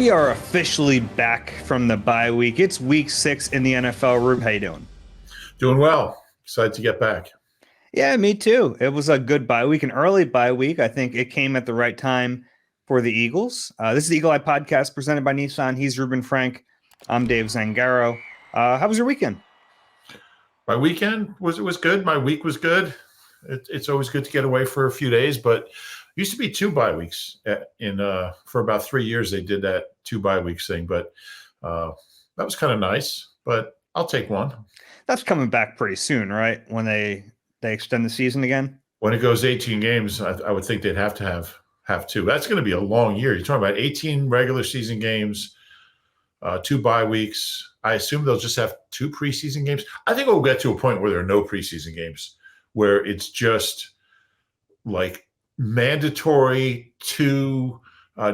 We are officially back from the bye week. It's week 6 in the NFL. Rube, how you doing? Doing well. Excited to get back. Yeah, me too. It was a good bye week, an early bye week. I think it came at the right time for the Eagles. This is the Eagle Eye Podcast presented by Nissan. He's Reuben Frank. I'm Dave Zangaro. How was your weekend? My weekend was good. My week was good. It's always good to get away for a few days, but it used to be 2 bye weeks for about 3 years. They did that 2 bye weeks thing, but that was kind of nice. But I'll take one. That's coming back pretty soon, right? When they extend the season again. When it goes 18 games, I would think they'd have to have 2. That's going to be a long year. You're talking about 18 regular season games, 2 bye weeks. I assume they'll just have 2 preseason games. I think we'll get to a point where there are no preseason games, where it's just like mandatory 2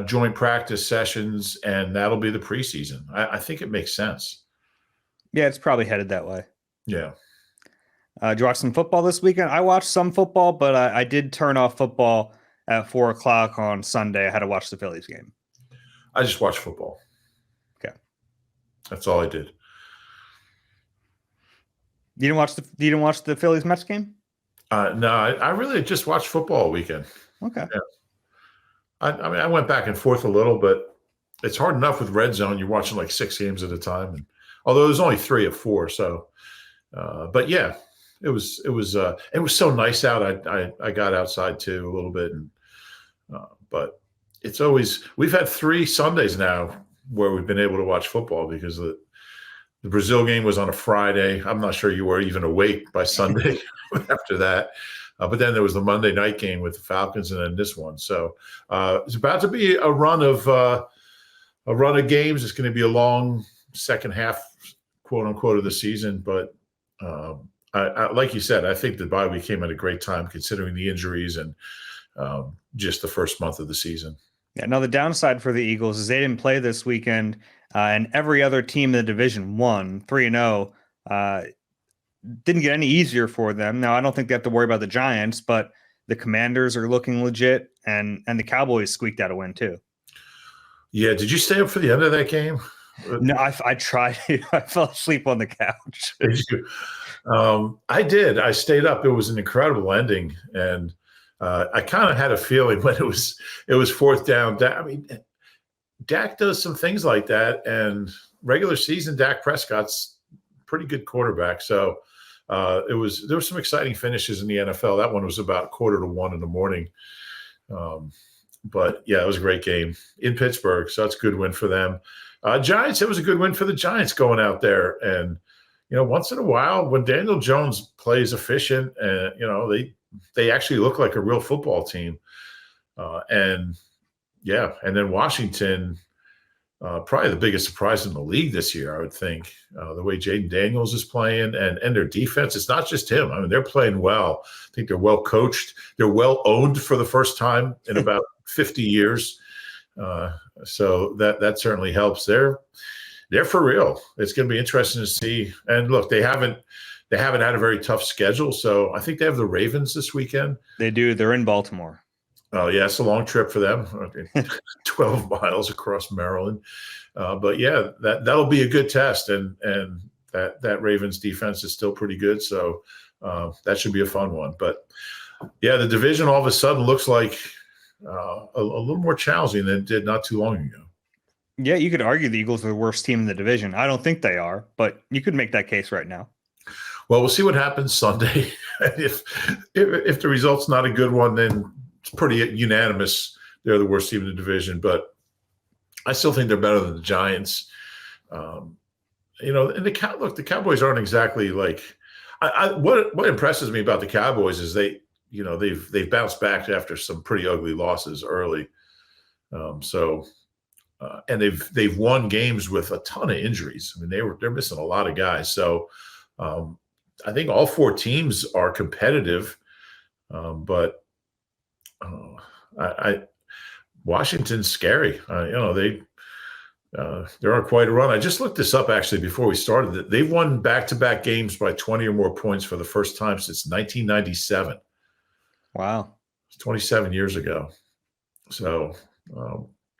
joint practice sessions, and that'll be the preseason. I think it makes sense. Yeah, it's probably headed that way. Yeah. Did you watch some football this weekend? I watched some football, but I did turn off football at 4 o'clock on Sunday. I had to watch the Phillies game. I just watched football. Okay. That's all I did. You didn't watch the Phillies Mets game? No, I really just watched football all weekend. Okay. Yeah. I mean, I went back and forth a little, but it's hard enough with Red Zone. You're watching like 6 games at a time, and although there's only 3 of 4, so. But yeah, it was so nice out. I got outside too a little bit, and but it's always, we've had 3 Sundays now where we've been able to watch football because the Brazil game was on a Friday. I'm not sure you were even awake by Sunday after that. But then there was the Monday night game with the Falcons, and then this one. So it's about to be a run of games. It's going to be a long second half, quote unquote, of the season. But I like you said, I think the bye week came at a great time considering the injuries and just the first month of the season. Yeah. Now the downside for the Eagles is they didn't play this weekend, and every other team in the division won 3-0. Didn't get any easier for them. Now I don't think they have to worry about the Giants, but the Commanders are looking legit, and the Cowboys squeaked out a win too. Yeah. Did you stay up for the end of that game? No, I tried. I fell asleep on the couch. I did. I stayed up. It was an incredible ending, and I kind of had a feeling when it was 4th down. I mean, Dak does some things like that, and regular season Dak Prescott's pretty good quarterback. So there were some exciting finishes in the NFL. That one was about 1:45 in the morning. But yeah, it was a great game in Pittsburgh. So that's a good win for them. Giants, it was a good win for the Giants going out there. And, once in a while when Daniel Jones plays efficient, and, they actually look like a real football team. And then Washington, probably the biggest surprise in the league this year, I would think, the way Jaden Daniels is playing and their defense. It's not just him. I mean, they're playing well. I think they're well coached. They're well owned for the first time in about 50 years. So that certainly helps. They're for real. It's going to be interesting to see. And look, they haven't had a very tough schedule. So I think they have the Ravens this weekend. They do. They're in Baltimore. Oh yeah, it's a long trip for them, 12 miles across Maryland. But yeah, that'll be a good test, and that Ravens defense is still pretty good. So that should be a fun one. But yeah, the division all of a sudden looks like a little more challenging than it did not too long ago. Yeah, you could argue the Eagles are the worst team in the division. I don't think they are, but you could make that case right now. Well, we'll see what happens Sunday. If the result's not a good one, then it's pretty unanimous they're the worst team in the division. But I still think they're better than the Giants. And the Cowboys aren't exactly like what impresses me about the Cowboys is they've bounced back after some pretty ugly losses early. And they've won games with a ton of injuries. I mean, they're missing a lot of guys. So I think all 4 teams are competitive, but Washington's scary. They're on quite a run. I just looked this up actually before we started. They've won back-to-back games by 20 or more points for the first time since 1997. Wow. It's 27 years ago. So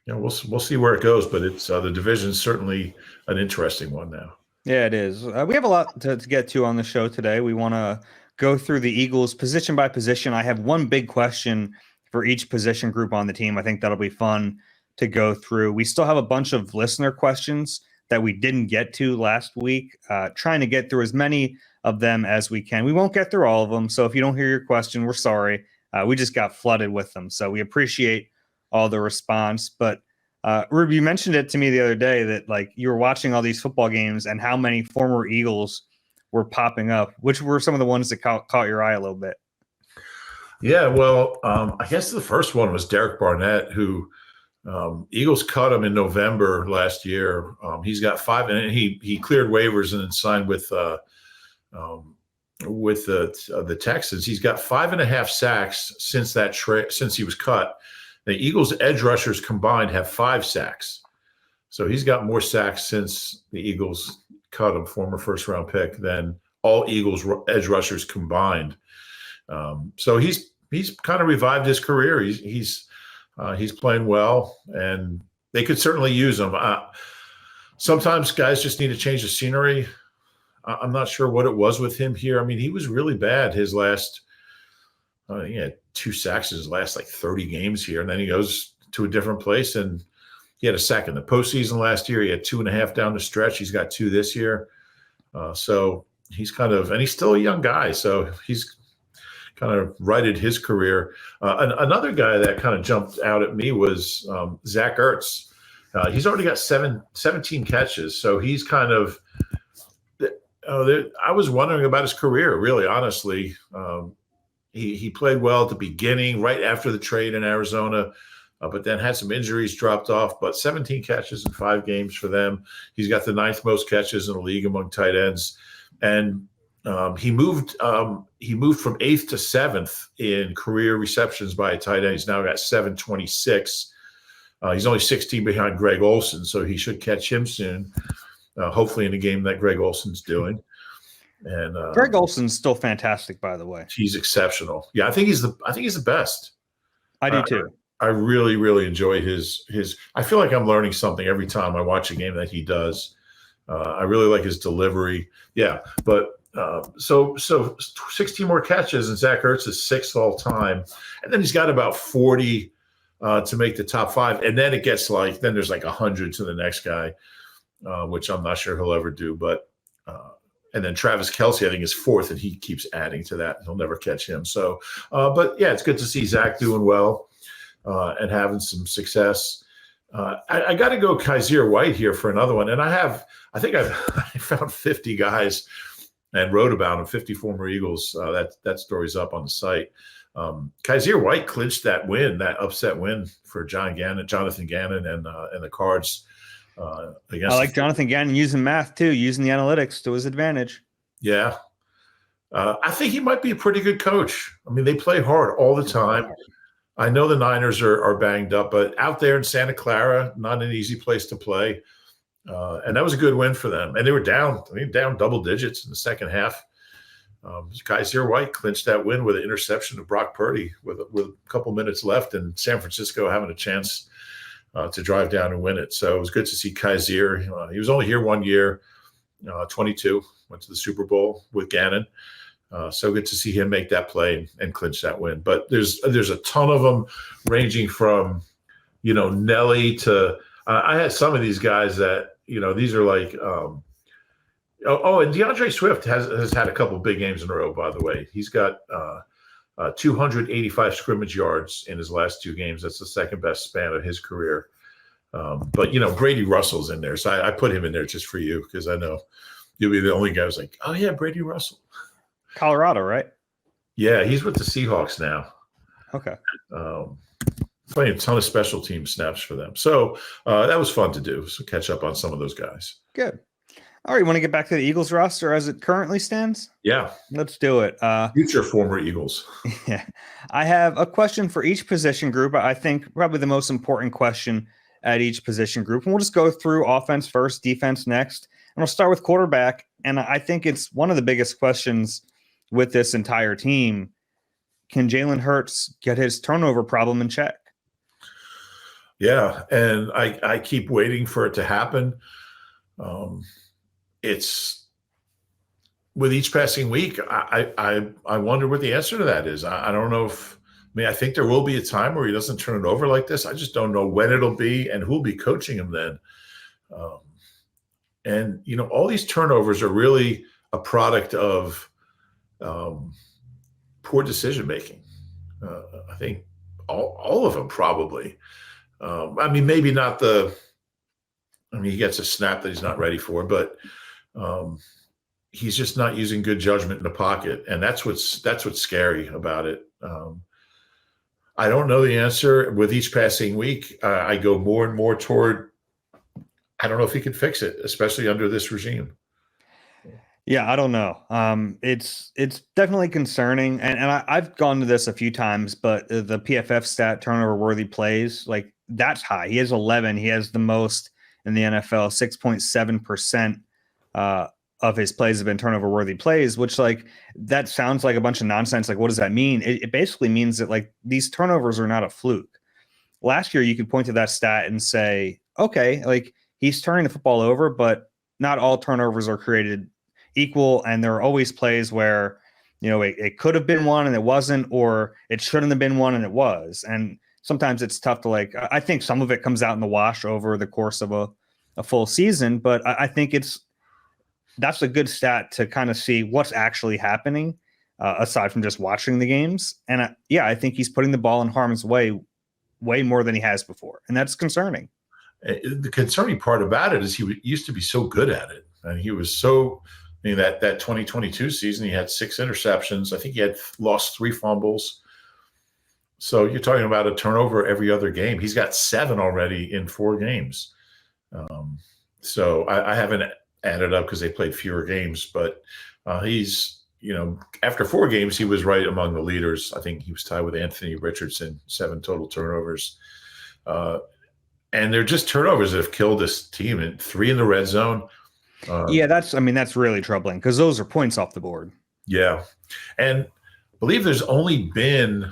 we'll see where it goes, but it's the division's certainly an interesting one now. Yeah, it is. We have a lot to get to on the show today. We want to go through the Eagles position by position. I have one big question for each position group on the team. I think that'll be fun to go through. We still have a bunch of listener questions that we didn't get to last week, trying to get through as many of them as we can. We won't get through all of them, so if you don't hear your question, we're sorry. We just got flooded with them, so we appreciate all the response. But Rube, you mentioned it to me the other day that like you were watching all these football games and how many former Eagles were popping up. Which were some of the ones that caught your eye a little bit? Yeah, well, I guess the first one was Derek Barnett, who Eagles cut him in November last year. He's got 5, and he cleared waivers and then signed with the Texans. He's got 5.5 sacks since since he was cut. The Eagles edge rushers combined have 5 sacks. So he's got more sacks since the Eagles cut him, former first-round pick, than all Eagles edge rushers combined. So he's kind of revived his career. He's playing well, and they could certainly use him. Sometimes guys just need to change the scenery. I'm not sure what it was with him here. I mean, he was really bad his last he had 2 sacks in his last like 30 games here, and then he goes to a different place, and he had a sack in the postseason last year. He had 2.5 down the stretch. He's got 2 this year. So he's and he's still a young guy, so he's kind of righted his career. Another guy that kind of jumped out at me was Zach Ertz. He's already got 17 catches, so he's kind of I was wondering about his career, really, honestly. He played well at the beginning, right after the trade in Arizona, but then had some injuries, dropped off. But 17 catches in 5 games for them. He's got the 9th most catches in the league among tight ends, and he moved from 8th to 7th in career receptions by a tight end. He's now got 726. He's only 16 behind Greg Olsen, so he should catch him soon. Hopefully in the game that Greg Olsen's doing. And Greg Olsen's still fantastic, by the way. He's exceptional. Yeah, I think he's the best. I do too. I really, really enjoy his. I feel like I'm learning something every time I watch a game that he does. I really like his delivery. Yeah, but so 16 more catches, and Zach Ertz is 6th all time, and then he's got about 40 to make the top 5, and then it gets then there's like 100 to the next guy, which I'm not sure he'll ever do, but. And then Travis Kelce, I think, is 4th, and he keeps adding to that. He'll never catch him. So, but yeah, it's good to see Zach doing well and having some success. I got to go Kaiser White here for another one. And I think I found 50 guys and wrote about him, 50 former Eagles. That story's up on the site. Kaiser White clinched that win, that upset win for Jonathan Gannon and the Cards. I like Jonathan Gannon using math too, using the analytics to his advantage. Yeah. I think he might be a pretty good coach. I mean, they play hard all the time. I know the Niners are banged up, but out there in Santa Clara, not an easy place to play. And that was a good win for them. And they were down double digits in the second half. Kaiser White clinched that win with an interception of Brock Purdy with a couple minutes left, and San Francisco having a chance to drive down and win it. So it was good to see Kaiser. He was only here 1 year, 22, went to the Super Bowl with Gannon. So good to see him make that play and clinch that win. But there's a ton of them, ranging from, Nelly to I had some of these guys that, these are like and DeAndre Swift has had a couple big games in a row, by the way. He's got 285 scrimmage yards in his last 2 games. That's the second best span of his career. But Brady Russell's in there, so I put him in there just for you, because I know you'll be the only guy who's like, oh yeah, Brady Russell. Colorado, right? Yeah, he's with the Seahawks now. Okay. Playing a ton of special team snaps for them. So that was fun to do. So catch up on some of those guys. Good. All right, you want to get back to the Eagles roster as it currently stands? Yeah. Let's do it. Future former Eagles. Yeah. I have a question for each position group. I think probably the most important question at each position group. And we'll just go through offense first, defense next. And we'll start with quarterback. And I think it's one of the biggest questions with this entire team. Can Jalen Hurts get his turnover problem in check? Yeah, and I keep waiting for it to happen. Um, it's with each passing week, I wonder what the answer to that is. I don't know if I mean I think there will be a time where he doesn't turn it over like this. I just don't know when it'll be and who'll be coaching him then. Um, and all these turnovers are really a product of um, poor decision making. I think all of them probably. I mean, maybe not the. I mean, he gets a snap that he's not ready for, but um, he's just not using good judgment in the pocket, and that's what's scary about it. I don't know the answer. With each passing week, I go more and more toward. I don't know if he can fix it, especially under this regime. Yeah, I don't know. It's definitely concerning, and I've gone to this a few times, but the PFF stat turnover worthy plays, like that's high. He has 11. He has the most in the NFL, 6.7% of his plays have been turnover worthy plays, which like that sounds like a bunch of nonsense. Like, what does that mean? It basically means that like these turnovers are not a fluke. Last year, you could point to that stat and say, okay, like he's turning the football over, but not all turnovers are created equal. And there are always plays where, it could have been one and it wasn't, or it shouldn't have been one and it was. And sometimes it's tough to I think some of it comes out in the wash over the course of a full season, but I think that's a good stat to kind of see what's actually happening aside from just watching the games. And I think he's putting the ball in harm's way more than he has before. And that's concerning. The concerning part about it is he used to be so good at it. And he was so, I mean, that 2022 season, he had 6 interceptions. I think he had lost 3 fumbles. So you're talking about a turnover every other game. He's got 7 already in 4 games. So I haven't added up because they played fewer games, but he's, after 4 games, he was right among the leaders. I think he was tied with Anthony Richardson, 7 total turnovers. And they're just turnovers that have killed this team, and 3 in the red zone. That's really troubling because those are points off the board. Yeah. And I believe there's only been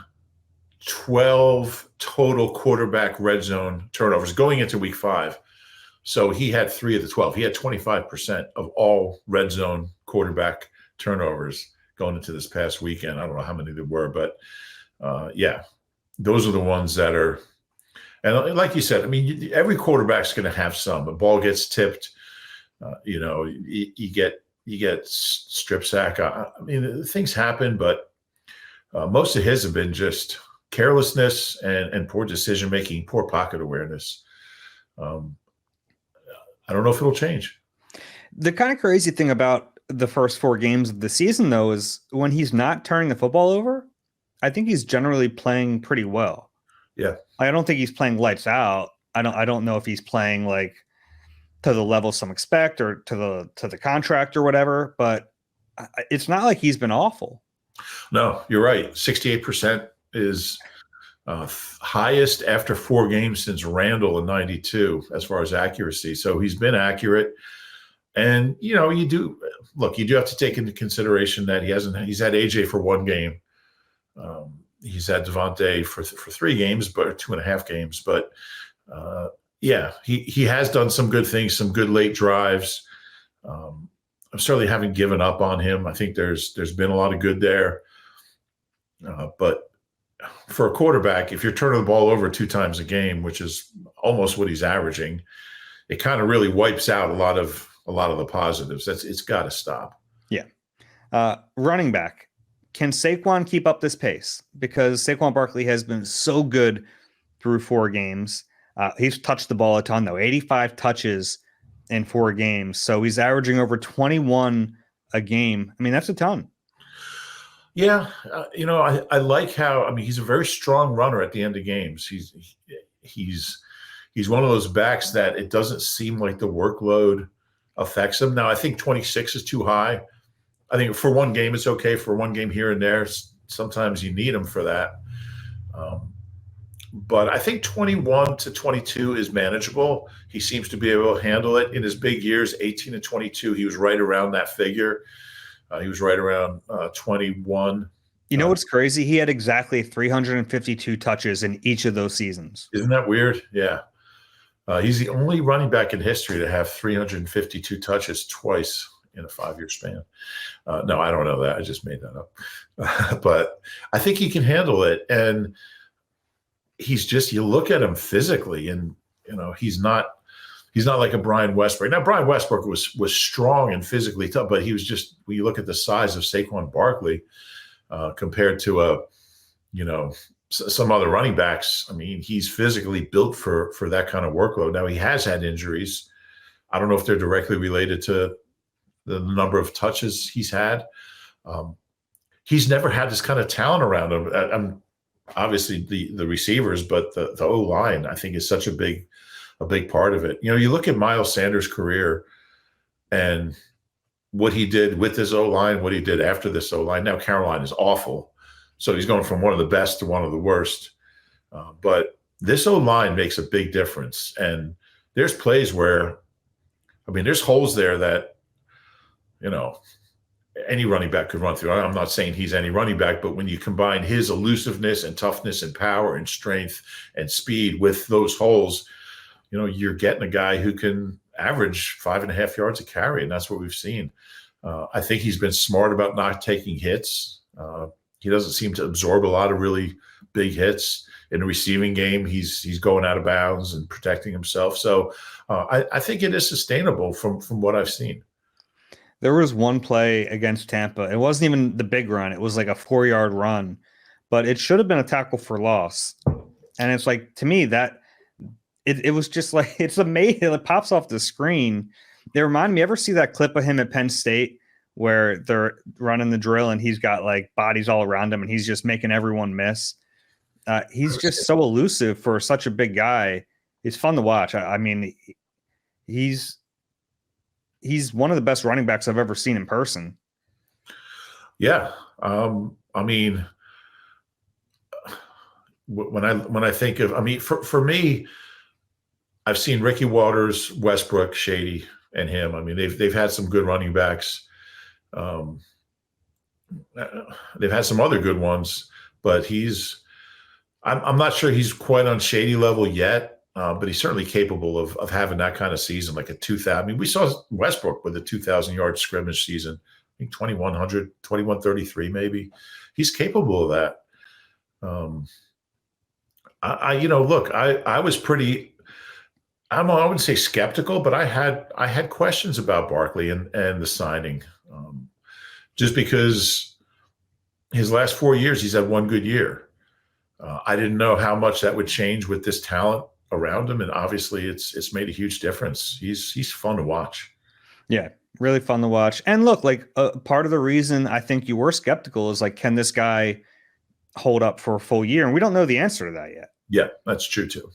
12 total quarterback red zone turnovers going into week 5. So he had 3 of the 12. He had 25% of all red zone quarterback turnovers going into this past weekend. I don't know how many there were, but those are the ones that are. And like you said, I mean, every quarterback's going to have some. A ball gets tipped, you get strip sack. I mean, things happen, but most of his have been just carelessness and poor decision making, poor pocket awareness. I don't know if it'll change. The kind of crazy thing about the first 4 games of the season, though, is when he's not turning the football over, I think he's generally playing pretty well. Yeah. I don't think he's playing lights out. I don't know if he's playing like to the level some expect or to the contract or whatever, but it's not like he's been awful. No, you're right. 68% is highest after 4 games since Randall in 92 as far as accuracy. So he's been accurate. And, you do have to take into consideration that he's had AJ for 1 game. He's had Devontae for 3 games, but 2.5 games. But he has done some good things, some good late drives. I certainly haven't given up on him. I think there's been a lot of good there. But for a quarterback, if you're turning the ball over 2 times a game, which is almost what he's averaging, it kind of really wipes out a lot of the positives. It's got to stop. Yeah. Running back. Can Saquon keep up this pace? Because Saquon Barkley has been so good through 4 games. He's touched the ball a ton, though. 85 touches in 4 games. So he's averaging over 21 a game. I mean, that's a ton. Yeah. I like how, he's a very strong runner at the end of games. He's one of those backs that it doesn't seem like the workload affects him. Now, I think 26 is too high. I think for 1 game, it's okay. For 1 game here and there, sometimes you need him for that. But I think 21 to 22 is manageable. He seems to be able to handle it. In his big years, 18 and 22, he was right around that figure. He was right around 21 You know what's crazy? He had exactly 352 touches in each of those seasons. Isn't that weird? Yeah. He's the only running back in history to have 352 touches twice in a 5-year span. No, I don't know that. I just made that up. But I think he can handle it. And he's just, you look at him physically and, he's not like a Brian Westbrook. Now, Brian Westbrook was strong and physically tough, but he was just, when you look at the size of Saquon Barkley compared to some other running backs, I mean, he's physically built for that kind of workload. Now, he has had injuries. I don't know if they're directly related to the number of touches he's had. He's never had this kind of talent around him. Obviously, the receivers, but the O-line, I think, is such a big part of it. You look at Miles Sanders' career and what he did with this O-line, what he did after this O-line. Now, Carolina is awful. So he's going from one of the best to one of the worst. But this O-line makes a big difference. And there's plays where, there's holes there that, any running back could run through. I'm not saying he's any running back, but when you combine his elusiveness and toughness and power and strength and speed with those holes, you're getting a guy who can average 5.5 yards a carry. And that's what we've seen. I think he's been smart about not taking hits. He doesn't seem to absorb a lot of really big hits in the receiving game. He's going out of bounds and protecting himself. So I think it is sustainable from what I've seen. There was one play against Tampa. It wasn't even the big run. It was like a 4-yard run, but it should have been a tackle for loss. And it's like, to me, that it was just like, it's amazing. It pops off the screen. They remind me, ever see that clip of him at Penn State where they're running the drill and he's got like bodies all around him and he's just making everyone miss? He's just so elusive for such a big guy. He's fun to watch. I mean, he's one of the best running backs I've ever seen in person. Yeah. When I think of, for me, I've seen Ricky Waters, Westbrook, Shady, and him. They've had some good running backs. They've had some other good ones, but I'm not sure he's quite on Shady level yet. But he's certainly capable of having that kind of season, like a 2,000. We saw Westbrook with a 2,000-yard scrimmage season. I think 2,100, 2,133 maybe. He's capable of that. I was pretty. I wouldn't say skeptical, but I had questions about Barkley and the signing, just because his last 4 years he's had one good year. I didn't know how much that would change with this talent around him, and obviously it's made a huge difference. He's fun to watch. Yeah, really fun to watch. And look, like part of the reason I think you were skeptical is like, can this guy hold up for a full year? And we don't know the answer to that yet. Yeah, that's true too.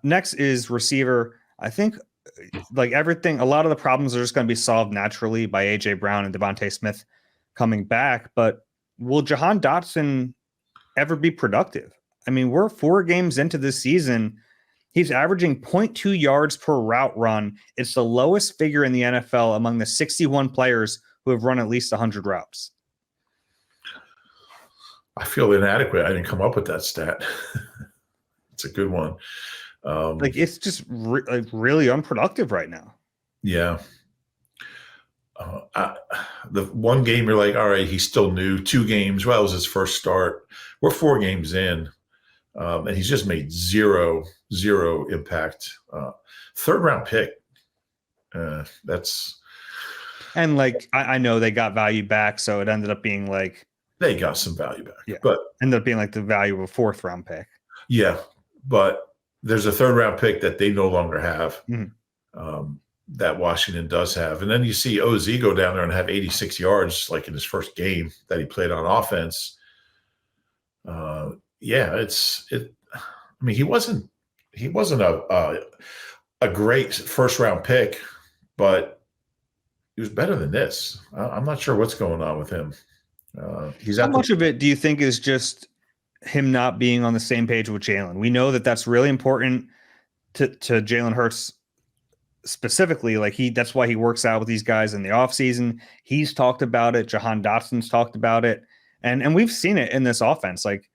Next is receiver. I think like everything, a lot of the problems are just going to be solved naturally by AJ Brown and Devontae Smith coming back. But will Jahan Dotson ever be productive? We're 4 games into this season. He's averaging 0.2 yards per route run. It's the lowest figure in the NFL among the 61 players who have run at least 100 routes. I feel inadequate. I didn't come up with that stat. It's a good one. It's just really unproductive right now. Yeah. The one game you're like, all right, he's still new. 2 games. Well, it was his first start. We're 4 games in. And he's just made zero impact. 3rd round pick. That's. And like, I know they got value back. So it ended up being like. They got some value back. Yeah. But ended up being like the value of a 4th round pick. Yeah. But there's a 3rd round pick that they no longer have. Mm-hmm. That Washington does have. And then you see OZ go down there and have 86 yards, like in his first game that he played on offense. He wasn't a great 1st round pick, but he was better than this. I'm not sure what's going on with him. How much of it do you think is just him not being on the same page with Jalen? We know that that's really important to Jalen Hurts specifically. Like that's why he works out with these guys in the offseason. He's talked about it. Jahan Dotson's talked about it. And we've seen it in this offense. Like,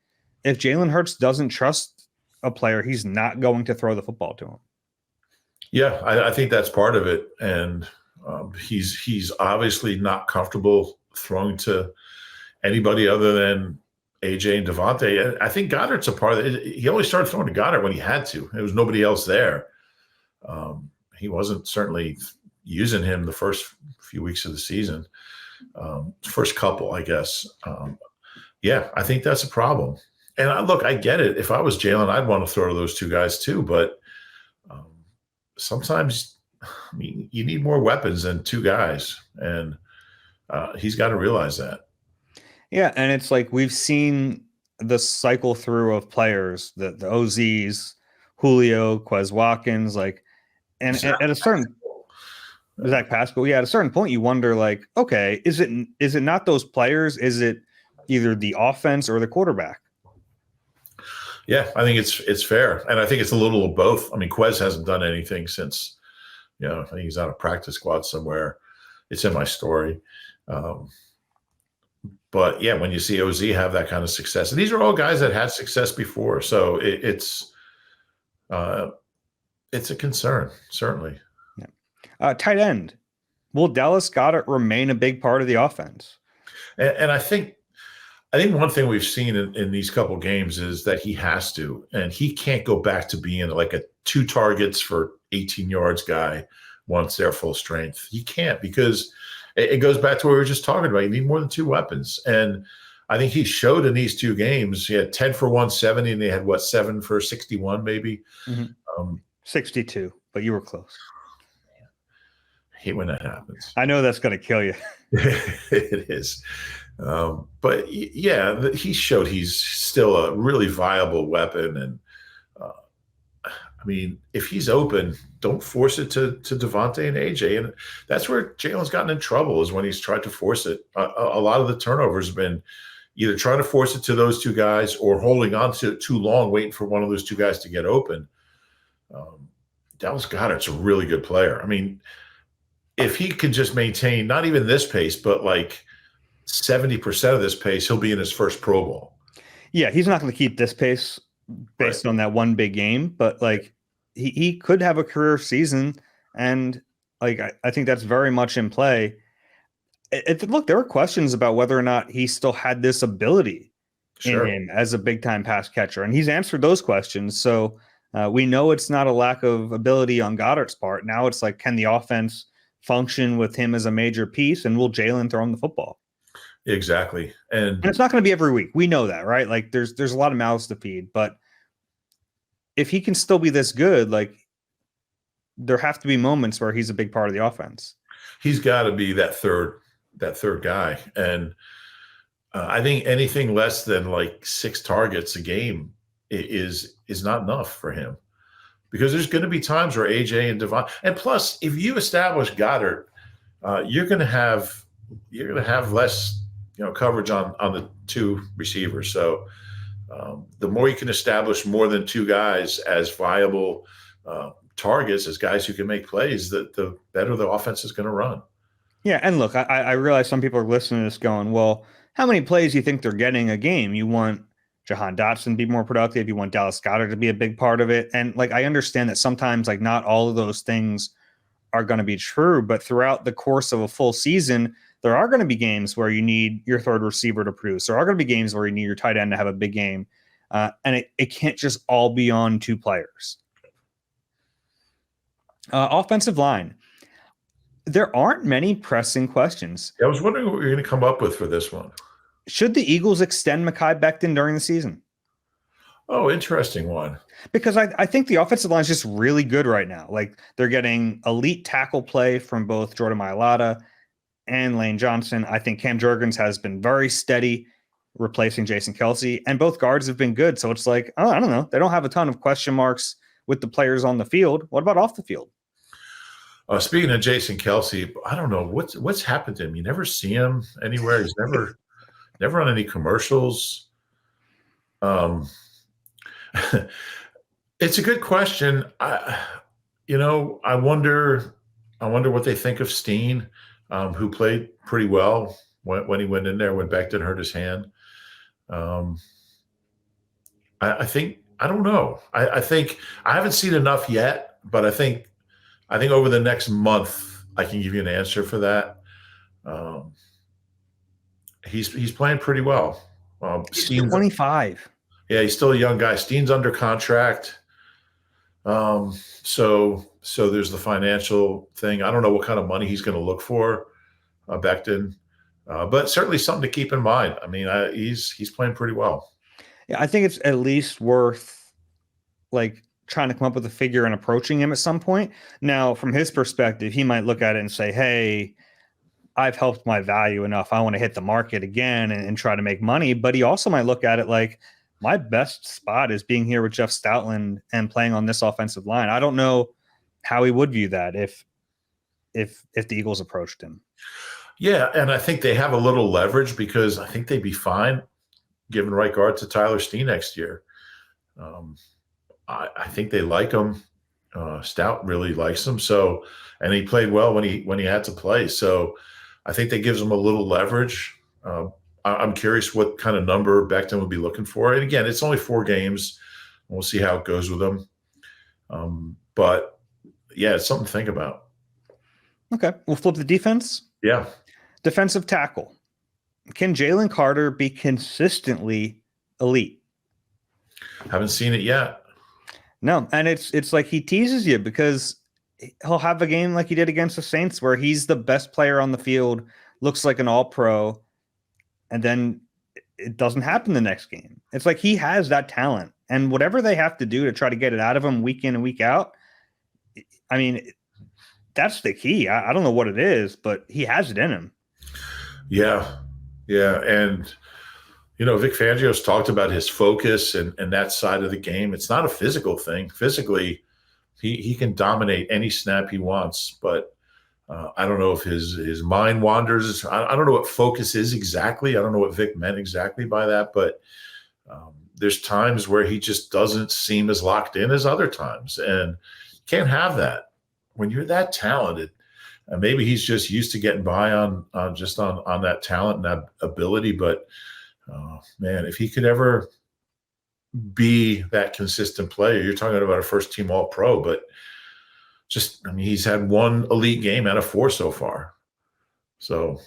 if Jalen Hurts doesn't trust a player, he's not going to throw the football to him. Yeah, I think that's part of it. And he's obviously not comfortable throwing to anybody other than AJ and Devontae. I think Goddard's a part of it. He only started throwing to Goddard when he had to. There was nobody else there. He wasn't certainly using him the first few weeks of the season, first couple, I guess. Yeah, I think that's a problem. And I get it. If I was Jalen, I'd want to throw to those two guys too. But sometimes, I mean, you need more weapons than two guys, and he's got to realize that. Yeah, and it's like we've seen the cycle through of players, the OZs, Julio, Quez Watkins, like, and at a certain Zach Pascal, yeah, at a certain point you wonder, like, okay, is it not those players? Is it either the offense or the quarterback? Yeah, I think it's fair, and I think it's a little of both. I mean, Quez hasn't done anything since, I think he's on a practice squad somewhere. It's in my story. But yeah, when you see OZ have that kind of success, and these are all guys that had success before, so it's a concern, certainly. Yeah. Tight end. Will Dallas Goedert remain a big part of the offense? And I think one thing we've seen in these couple games is that he has to, and he can't go back to being like a 2 targets for 18 yards guy once they're full strength. He can't, because it goes back to what we were just talking about. You need more than 2 weapons. And I think he showed in these 2 games, he had 10 for 170, and they had 7 for 61, maybe. 62, but you were close. I hate when that happens. I know that's going to kill you. It is. But yeah, he showed he's still a really viable weapon. And I mean, if he's open, don't force it to Devontae and AJ. And that's where Jalen's gotten in trouble, is when he's tried to force it. A lot of the turnovers have been either trying to force it to those 2 guys or holding on to it too long, waiting for one of those 2 guys to get open. Dallas Goedert's a really good player. I mean, if he could just maintain not even this pace, but like 70% of this pace, he'll be in his first Pro Bowl. Yeah, he's not going to keep this pace based on that one big game, but like he could have a career season, and like I think that's very much in play. Look, there were questions about whether or not he still had this ability in him as a big time pass catcher, and he's answered those questions. So we know it's not a lack of ability on Goddard's part. Now it's like, can the offense function with him as a major piece, and will Jalen throw him the football? Exactly. And it's not going to be every week. We know that, right? Like there's a lot of mouths to feed, but if he can still be this good, like there have to be moments where he's a big part of the offense. He's got to be that third guy. And I think anything less than like 6 targets a game is not enough for him, because there's going to be times where AJ and Devon, and plus if you establish Goddard, you're going to have less coverage on the 2 receivers. So the more you can establish more than 2 guys as viable targets, as guys who can make plays, the better the offense is going to run. Yeah, and look, I realize some people are listening to this going, well, how many plays do you think they're getting a game? You want Jahan Dotson to be more productive. You want Dallas Goedert to be a big part of it. And like, I understand that sometimes like not all of those things are going to be true, but throughout the course of a full season, there are going to be games where you need your third receiver to produce. There are going to be games where you need your tight end to have a big game. And it can't just all be on 2 players. Offensive line. There aren't many pressing questions. I was wondering what you're going to come up with for this one. Should the Eagles extend Mekhi Becton during the season? Oh, interesting one. Because I think the offensive line is just really good right now. Like they're getting elite tackle play from both Jordan Mailata and Lane Johnson. I think Cam Jurgens has been very steady, replacing Jason Kelce, and both guards have been good. So it's like, I don't know. They don't have a ton of question marks with the players on the field. What about off the field? Speaking of Jason Kelce, I don't know what's happened to him. You never see him anywhere. He's never on any commercials. It's a good question. I wonder what they think of Steen, who played pretty well when he went in there when Becton hurt his hand. Um, I think I don't know. I think I haven't seen enough yet, but I think over the next month I can give you an answer for that. Um, he's playing pretty well. He's Steen's 25. Yeah, he's still a young guy. Steen's under contract. So there's the financial thing. I don't know what kind of money he's going to look for, Becton, but certainly something to keep in mind. I mean, he's playing pretty well. Yeah, I think it's at least worth like trying to come up with a figure and approaching him at some point. Now, from his perspective, he might look at it and say, "Hey, I've helped my value enough. I want to hit the market again and try to make money." But he also might look at it like, my best spot is being here with Jeff Stoutland and playing on this offensive line. I don't know how he would view that if the Eagles approached him. Yeah, and I think they have a little leverage because I think they'd be fine giving right guard to Tyler Steen next year. Um, I think they like him. Stout really likes him. So, and he played well when he had to play. So, I think that gives him a little leverage. I'm curious what kind of number Becton would be looking for. And again, it's only 4 games. We'll see how it goes with him. But yeah, it's something to think about. Okay, we'll flip the defense. Yeah. Defensive tackle. Can Jalen Carter be consistently elite? Haven't seen it yet. No, and it's like he teases you because he'll have a game like he did against the Saints where he's the best player on the field, looks like an all-pro, and then it doesn't happen the next game. It's like he has that talent, and whatever they have to do to try to get it out of him week in and week out, I mean, that's the key. I don't know what it is, but he has it in him. Yeah. Yeah. And, Vic Fangio's talked about his focus and that side of the game. It's not a physical thing. Physically, he can dominate any snap he wants, but I don't know if his mind wanders. I don't know what focus is exactly. I don't know what Vic meant exactly by that, but there's times where he just doesn't seem as locked in as other times, and you can't have that when you're that talented. And maybe he's just used to getting by on that talent and that ability. But man, if he could ever be that consistent player, you're talking about a first team All Pro, but he's had 1 elite game out of 4 so far. So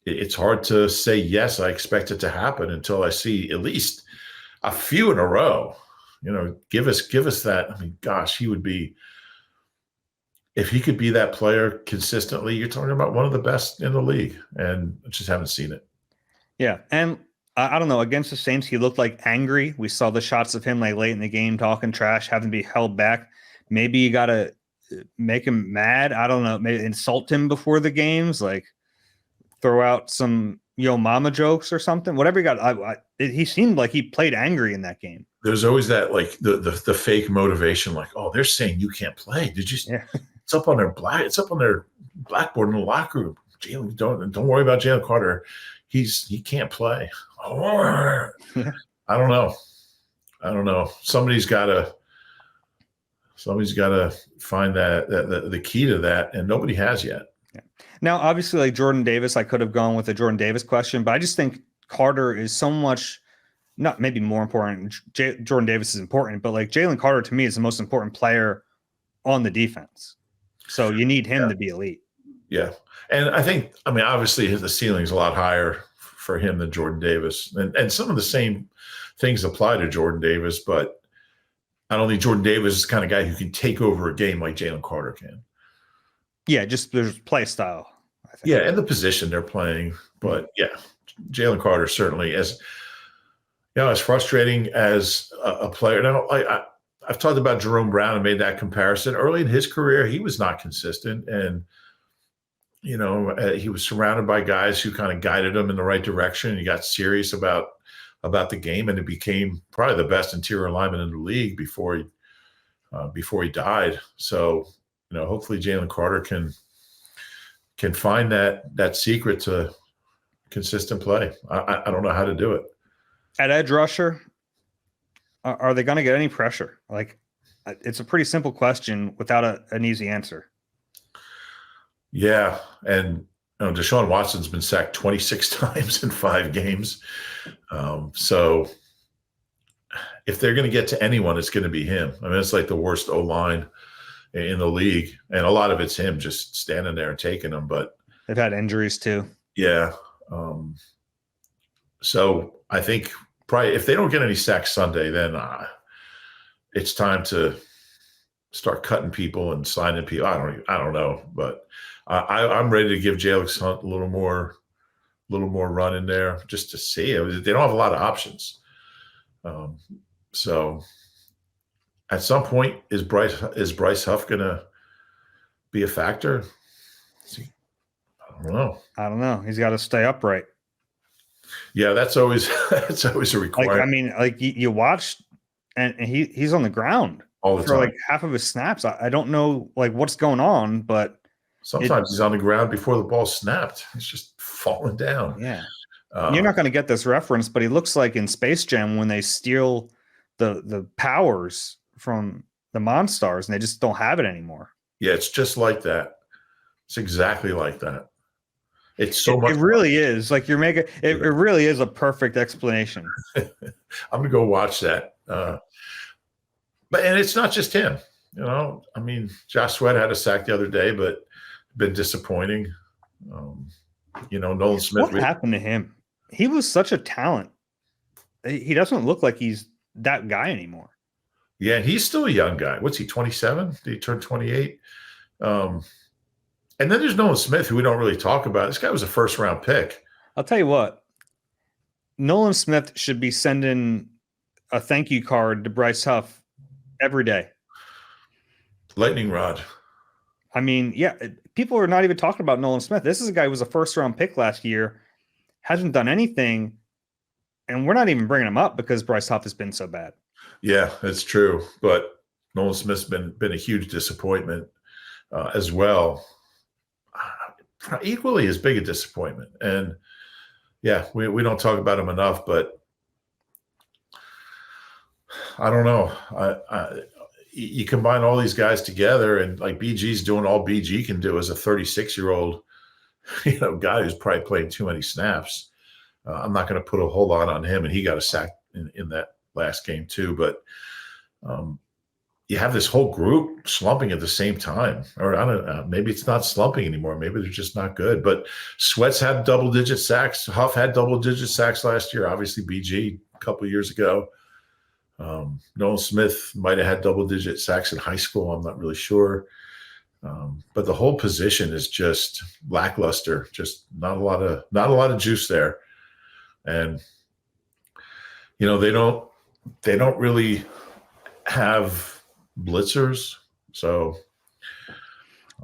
it's hard to say, yes, I expect it to happen until I see at least a few in a row. Give us that. I mean, gosh, he would be, if he could be that player consistently, you're talking about one of the best in the league, and I just haven't seen it. Yeah. And I don't know, against the Saints, he looked like angry. We saw the shots of him like late in the game talking trash, having to be held back. Maybe you got to make him mad. I don't know. Maybe insult him before the games, like throw out some mama jokes or something. Whatever you got. He seemed like he played angry in that game. There's always that, like the fake motivation, like, oh, they're saying you can't play. Did you? Yeah. It's up on their blackboard in the locker room. Jalen, don't worry about Jalen Carter. He can't play. Oh, yeah. I don't know. Somebody's got to find that the key to that, and nobody has yet. Yeah. Now, obviously, like Jordan Davis, I could have gone with a Jordan Davis question, but I just think Carter is so much, not maybe more important. Jordan Davis is important, but like Jalen Carter to me is the most important player on the defense. So you need him to be elite. Yeah. And I think, obviously the ceiling is a lot higher for him than Jordan Davis. And some of the same things apply to Jordan Davis, but I don't think Jordan Davis is the kind of guy who can take over a game like Jalen Carter can. Yeah, just there's play style, I think. Yeah, and the position they're playing. But yeah, Jalen Carter certainly, as frustrating as a player. Now, I've talked about Jerome Brown and made that comparison. Early in his career, he was not consistent, and he was surrounded by guys who kind of guided him in the right direction. He got serious about the game, and it became probably the best interior lineman in the league before he died. So, hopefully Jalen Carter can find that secret to consistent play. I don't know how to do it. At edge rusher, are they going to get any pressure? Like, it's a pretty simple question without an easy answer. Yeah, and Deshaun Watson's been sacked 26 times in 5 games. So if they're going to get to anyone, it's going to be him. I mean, it's like the worst O-line in the league, and a lot of it's him just standing there and taking them. But they've had injuries too. Yeah. So I think probably if they don't get any sacks Sunday, then it's time to start cutting people and signing people. I don't know, but I'm ready to give Jalen Hunt a little more run in there just to see. They don't have a lot of options. So at some point, is Bryce Huff going to be a factor? I don't know. He's got to stay upright. Yeah, that's always a requirement. You watch, and he's on the ground all the time. Like half of his snaps. I don't know what's going on, but sometimes he's on the ground before the ball snapped. He's just falling down. Yeah. You're not going to get this reference, but he looks like in Space Jam when they steal the powers from the Monstars and they just don't have it anymore. Yeah, it's just like that. It's exactly like that. It's so much. It really is. Like you're making it really is a perfect explanation. I'm gonna go watch that. And it's not just him. I mean, Josh Sweat had a sack the other day, but been disappointing. Nolan Smith. What happened to him? He was such a talent. He doesn't look like he's that guy anymore. Yeah, he's still a young guy. What's he, 27? Did he turn 28? And then there's Nolan Smith, who we don't really talk about. This guy was a first-round pick. I'll tell you what. Nolan Smith should be sending a thank you card to Bryce Huff every day. Lightning rod. I mean, yeah, people are not even talking about Nolan Smith. This is a guy who was a first-round pick last year, hasn't done anything, and we're not even bringing him up because Bryce Huff has been so bad. Yeah, it's true. But Nolan Smith's been a huge disappointment as well. Equally as big a disappointment. And yeah, we don't talk about him enough, but I don't know. You combine all these guys together, and like BG's doing all BG can do as a 36-year-old, guy who's probably playing too many snaps. I'm not going to put a whole lot on him, and he got a sack in that last game too. But you have this whole group slumping at the same time, or I don't know, maybe it's not slumping anymore. Maybe they're just not good. But Sweat's had double-digit sacks. Huff had double-digit sacks last year. Obviously, BG a couple of years ago. Nolan Smith might have had double-digit sacks in high school. I'm not really sure. But the whole position is just lackluster. Just not a lot of juice there. And they don't really have blitzers. So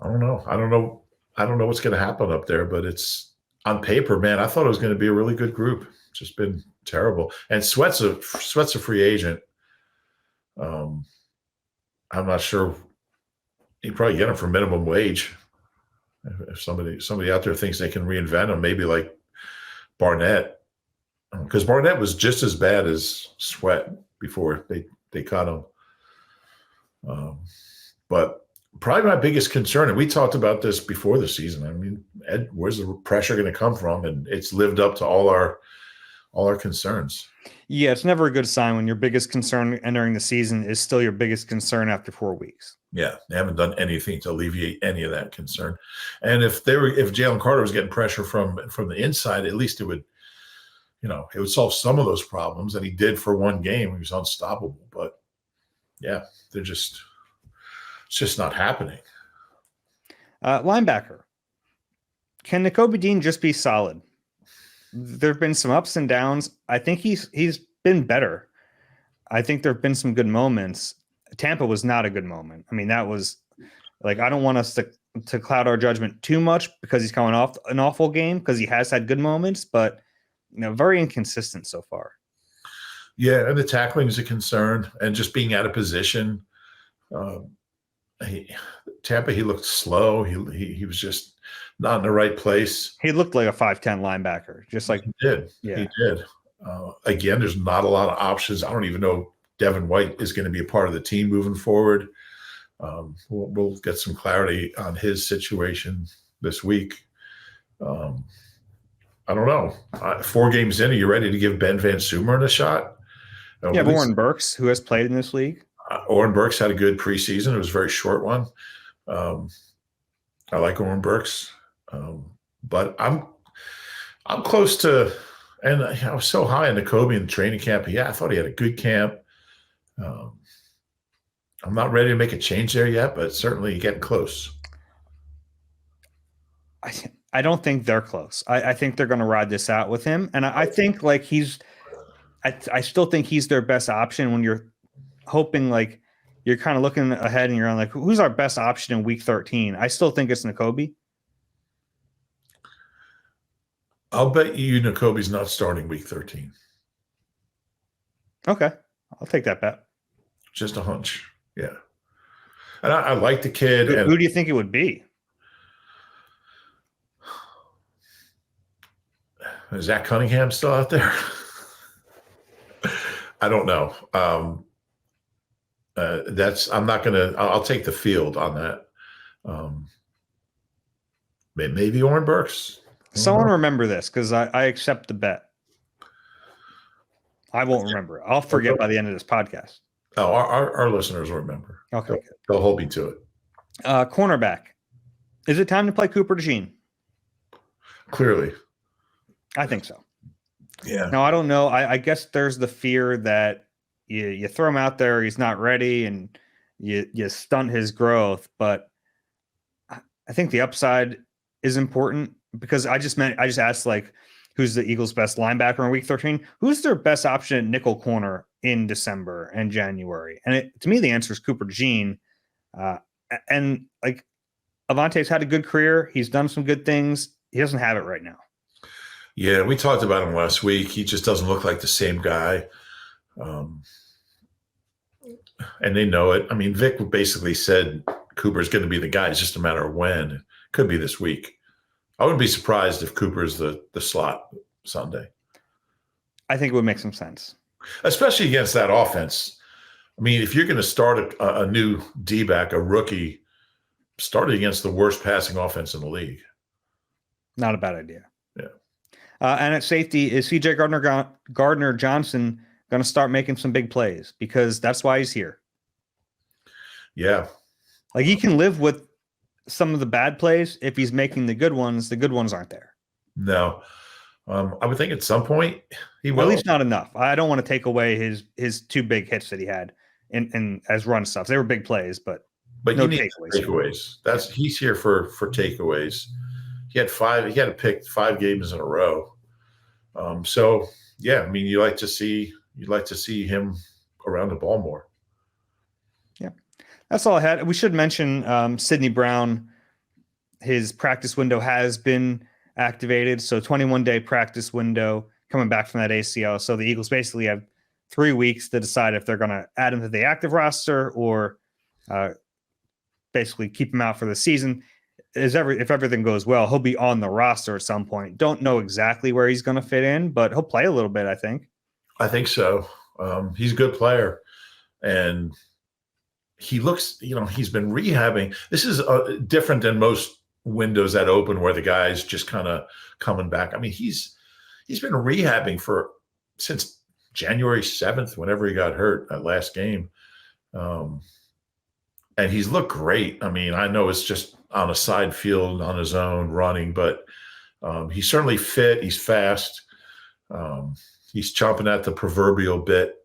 I don't know what's going to happen up there, but it's on paper, man. I thought it was going to be a really good group. It's just been terrible. And Sweat's a free agent. I'm not sure. You probably get him for minimum wage. If somebody out there thinks they can reinvent him, maybe like Barnett, because Barnett was just as bad as Sweat before they cut him. But probably my biggest concern, and we talked about this before the season. I mean, Ed, where's the pressure going to come from? And it's lived up to all our concerns. Yeah, it's never a good sign when your biggest concern entering the season is still your biggest concern after 4 weeks. Yeah, they haven't done anything to alleviate any of that concern. And if Jalen Carter was getting pressure from the inside, at least it would solve some of those problems. And he did for one game. He was unstoppable. But yeah, it's just not happening. Linebacker. Can Nakobe Dean just be solid? There have been some ups and downs. I think he's been better. I think there have been some good moments. Tampa was not a good moment. I mean, that was I don't want us to cloud our judgment too much because he's coming off an awful game, because he has had good moments, but very inconsistent so far. Yeah, and the tackling is a concern, and just being out of position. Tampa, he looked slow. He was just not in the right place. He looked like a 5'10" linebacker, just like he did. Yeah. He did. Again, there's not a lot of options. I don't even know Devin White is going to be a part of the team moving forward. We'll get some clarity on his situation this week. I don't know. 4 games in, are you ready to give Ben Van Sumeren a shot? Yeah, Oren Burks, who has played in this league. Oren Burks had a good preseason. It was a very short one. I like Oren Burks, but I'm close to, and I was so high on Nakobe in the training camp. Yeah, I thought he had a good camp. I'm not ready to make a change there yet, but certainly getting close. I don't think they're close. I think they're going to ride this out with him, and I think like I still think he's their best option when you're hoping like you're kind of looking ahead and you're on like who's our best option in week 13. I still think it's Nakobe. I'll bet you Nakobe's not starting week 13. Okay, I'll take that bet. Just a hunch, yeah. And I like the kid. Who do you think it would be? Is Zach Cunningham still out there? I don't know. I'm not going to, I'll take the field on that. Maybe Oren Burks. Someone remember this because I accept the bet. I won't remember it. I'll forget by the end of this podcast. Oh, our listeners will remember. Okay. They'll hold me to it. Cornerback. Is it time to play Cooper DeJean? Clearly. I think so. Yeah. No, I don't know. I guess there's the fear that you throw him out there, he's not ready, and you stunt his growth. But I think the upside is important because I just asked like who's the Eagles' best linebacker in week 13? Who's their best option at nickel corner in December and January? And to me, the answer is Cooper DeJean. And like Avante's had a good career. He's done some good things. He doesn't have it right now. Yeah, we talked about him last week. He just doesn't look like the same guy. And they know it. I mean, Vic basically said Cooper's going to be the guy. It's just a matter of when. It could be this week. I wouldn't be surprised if Cooper's the slot Sunday. I think it would make some sense. Especially against that offense. I mean, if you're going to start a new D-back, a rookie, start it against the worst passing offense in the league. Not a bad idea. Yeah. And at safety, is C.J. Gardner-Johnson going to start making some big plays? Because that's why he's here. Yeah. Like he can live with some of the bad plays if he's making the good ones. The good ones aren't there. No. I would think at some point he will. Well, at least not enough. I don't want to take away his 2 big hits that he had in as run stuff. They were big plays, but no you need takeaways. He's here for takeaways. He had to pick 5 games in a row. So yeah, I mean, you'd like to see him around the ball more. Yeah, that's all I had. We should mention Sidney Brown. His practice window has been activated, so 21-day practice window coming back from that ACL. So the Eagles basically have 3 weeks to decide if they're going to add him to the active roster or basically keep him out for the season. If everything goes well, he'll be on the roster at some point. Don't know exactly where he's going to fit in, but he'll play a little bit, I think. I think so. He's a good player, and he looks, he's been rehabbing. This is different than most windows that open where the guy's just kind of coming back. I mean, he's been rehabbing since January 7th, whenever he got hurt that last game. And he's looked great. I mean, I know it's just on a side field on his own running, but he's certainly fit. He's fast. He's chomping at the proverbial bit.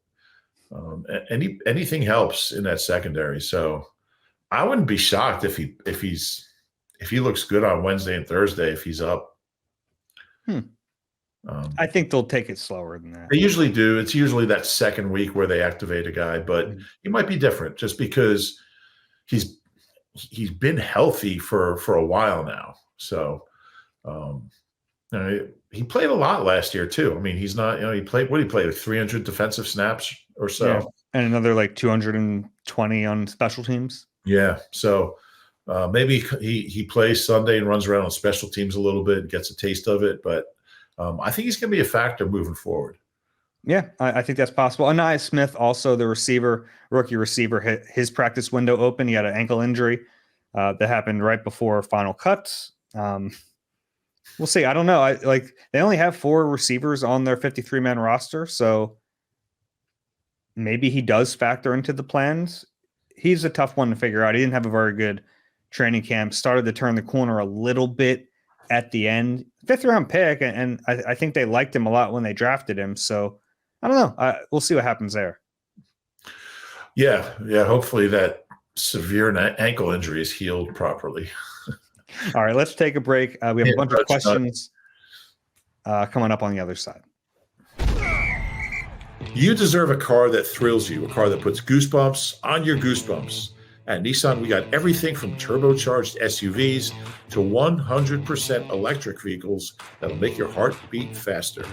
Anything helps in that secondary. So I wouldn't be shocked if he looks good on Wednesday and Thursday if he's up. I think they'll take it slower than that. They usually do. It's usually that second week where they activate a guy, but he might be different just because he's been healthy for a while now. So he played a lot last year too. I mean, he's not, he played like 300 defensive snaps or so. Yeah. And another like 220 on special teams. Yeah. So maybe he plays Sunday and runs around on special teams a little bit and gets a taste of it. But I think he's going to be a factor moving forward. Yeah, I think that's possible. Anaya Smith, also the rookie receiver, hit his practice window open. He had an ankle injury that happened right before final cuts. We'll see. I don't know. They only have 4 receivers on their 53-man roster, so maybe he does factor into the plans. He's a tough one to figure out. He didn't have a very good training camp. Started to turn the corner a little bit at the end. 5th-round pick, and I think they liked him a lot when they drafted him. So I don't know. We'll see what happens there. Yeah. Hopefully that severe ankle injury is healed properly. All right, let's take a break. We have a bunch of questions coming up on the other side. You deserve a car that thrills you, a car that puts goosebumps on your goosebumps. At Nissan, we got everything from turbocharged SUVs to 100% electric vehicles that'll make your heart beat faster.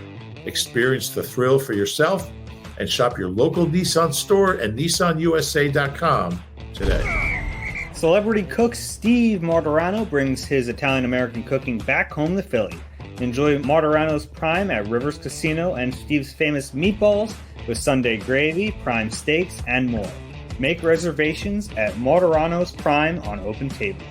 Experience the thrill for yourself and shop your local Nissan store at nissanusa.com today. Celebrity cook Steve Martorano brings his Italian-American cooking back home to Philly. Enjoy Martorano's Prime at Rivers Casino and Steve's famous meatballs with Sunday gravy, prime steaks, and more. Make reservations at Martorano's Prime on Open Table.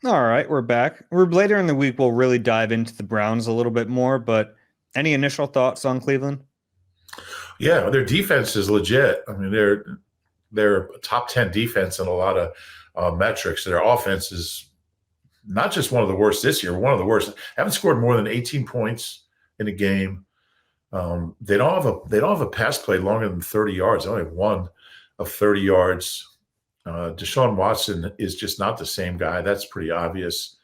All right, we're back. Later in the week, we'll really dive into the Browns a little bit more, but any initial thoughts on Cleveland? Yeah, their defense is legit. I mean, they're a top 10 defense in a lot of metrics. Their offense is not just one of the worst this year, one of the worst. Haven't scored more than 18 points in a game. They don't have a pass play longer than 30 yards. They only have one of 30 yards. Deshaun Watson is just not the same guy. That's pretty obvious.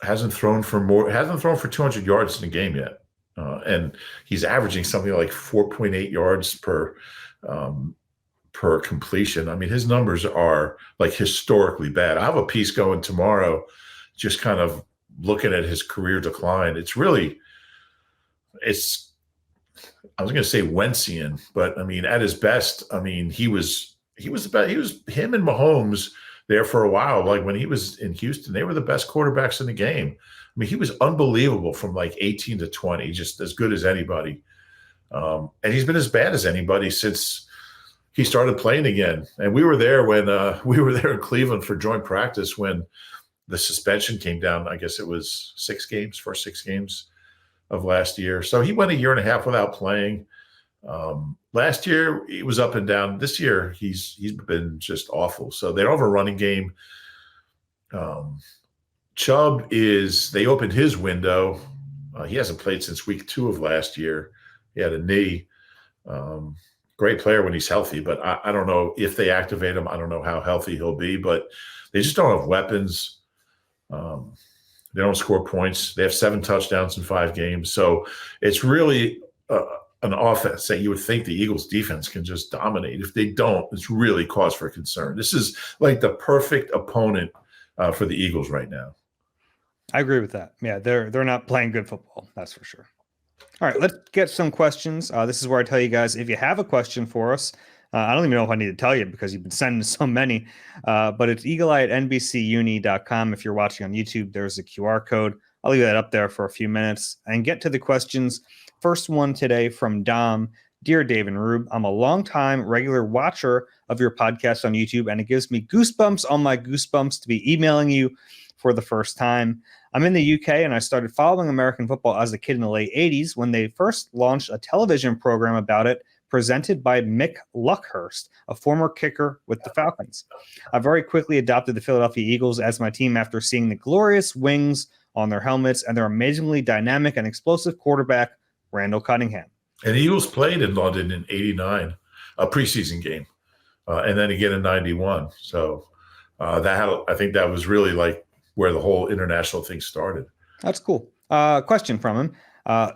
Hasn't thrown for 200 yards in a game yet. And he's averaging something like 4.8 yards per completion. I mean, his numbers are like historically bad. I have a piece going tomorrow, just kind of looking at his career decline. I was going to say Wentzian, but I mean, at his best, I mean, him and Mahomes there for a while. Like when he was in Houston, they were the best quarterbacks in the game. I mean, he was unbelievable from like 18 to 20, just as good as anybody. And he's been as bad as anybody since he started playing again. And we were there when we were there in Cleveland for joint practice when the suspension came down. I guess it was 6 games, first 6 games of last year. So he went a year and a half without playing. Last year he was up and down. This year he's been just awful. So they don't have a running game. Chubb they opened his window. He hasn't played since week 2 of last year. He had a knee. Great player when he's healthy, but I don't know if they activate him. I don't know how healthy he'll be, but they just don't have weapons. They don't score points. They have 7 touchdowns in 5 games. So it's really an offense that you would think the Eagles defense can just dominate. If they don't, it's really cause for concern. This is like the perfect opponent for the Eagles right now. I agree with that. Yeah, they're not playing good football. That's for sure. All right, let's get some questions. This is where I tell you guys, if you have a question for us, I don't even know if I need to tell you because you've been sending so many, but it's eagleeye@nbcuni.com. If you're watching on YouTube, there's a QR code. I'll leave that up there for a few minutes and get to the questions. First one today from Dom. Dear Dave and Rube, I'm a longtime regular watcher of your podcast on YouTube, and it gives me goosebumps on my goosebumps to be emailing you for the first time. I'm in the UK, and I started following American football as a kid in the late 80s when they first launched a television program about it, presented by Mick Luckhurst, a former kicker with the Falcons. I very quickly adopted the Philadelphia Eagles as my team after seeing the glorious wings on their helmets and their amazingly dynamic and explosive quarterback, Randall Cunningham. And the Eagles played in London in '89, a preseason game, and then again in '91. So I think that was really like where the whole international thing started. That's cool. Question from him.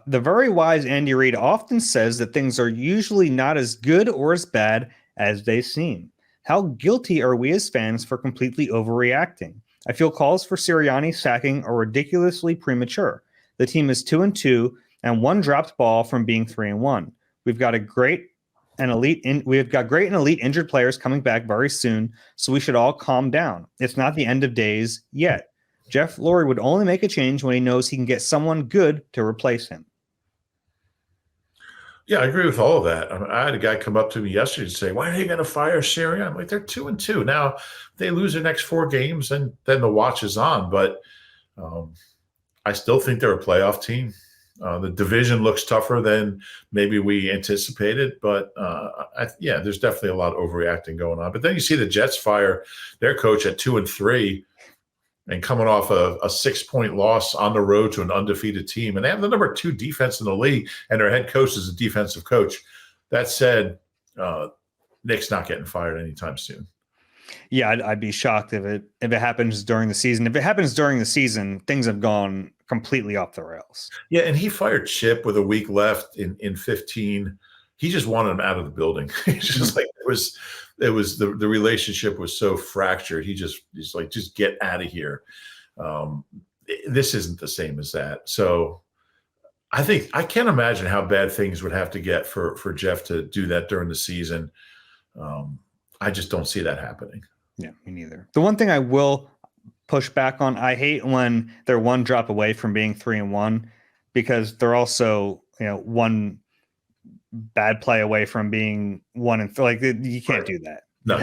The very wise Andy Reid often says that things are usually not as good or as bad as they seem. How guilty are we as fans for completely overreacting? I feel calls for Sirianni sacking are ridiculously premature. The team is 2-2 and 1 dropped ball from being 3-1. We've got great and elite injured players coming back very soon, so we should all calm down. It's not the end of days yet. Jeff Lurie would only make a change when he knows he can get someone good to replace him. Yeah, I agree with all of that. I had a guy come up to me yesterday and say, "Why are you going to fire Sirianni?" I'm like, they're 2-2 now. They lose their next 4 games, and then the watch is on. But um, I still think they're a playoff team. The division looks tougher than maybe we anticipated, but yeah, there's definitely a lot of overreacting going on. But then you see the Jets fire their coach at 2-3 and coming off a 6-point loss on the road to an undefeated team. And they have the number 2 defense in the league, and their head coach is a defensive coach. That said, Nick's not getting fired anytime soon. Yeah, I'd be shocked if it happens during the season. If it happens during the season, things have gone completely off the rails. Yeah, and he fired Chip with a week left in 15. He just wanted him out of the building. It's just like it was the relationship was so fractured. He's like, just get out of here. This isn't the same as that. So I can't imagine how bad things would have to get for Jeff to do that during the season. I just don't see that happening. Yeah, me neither. The one thing I will push back on, I hate when they're one drop away from being 3-1, because they're also, one bad play away from being 1-3. Like, you can't do that. No,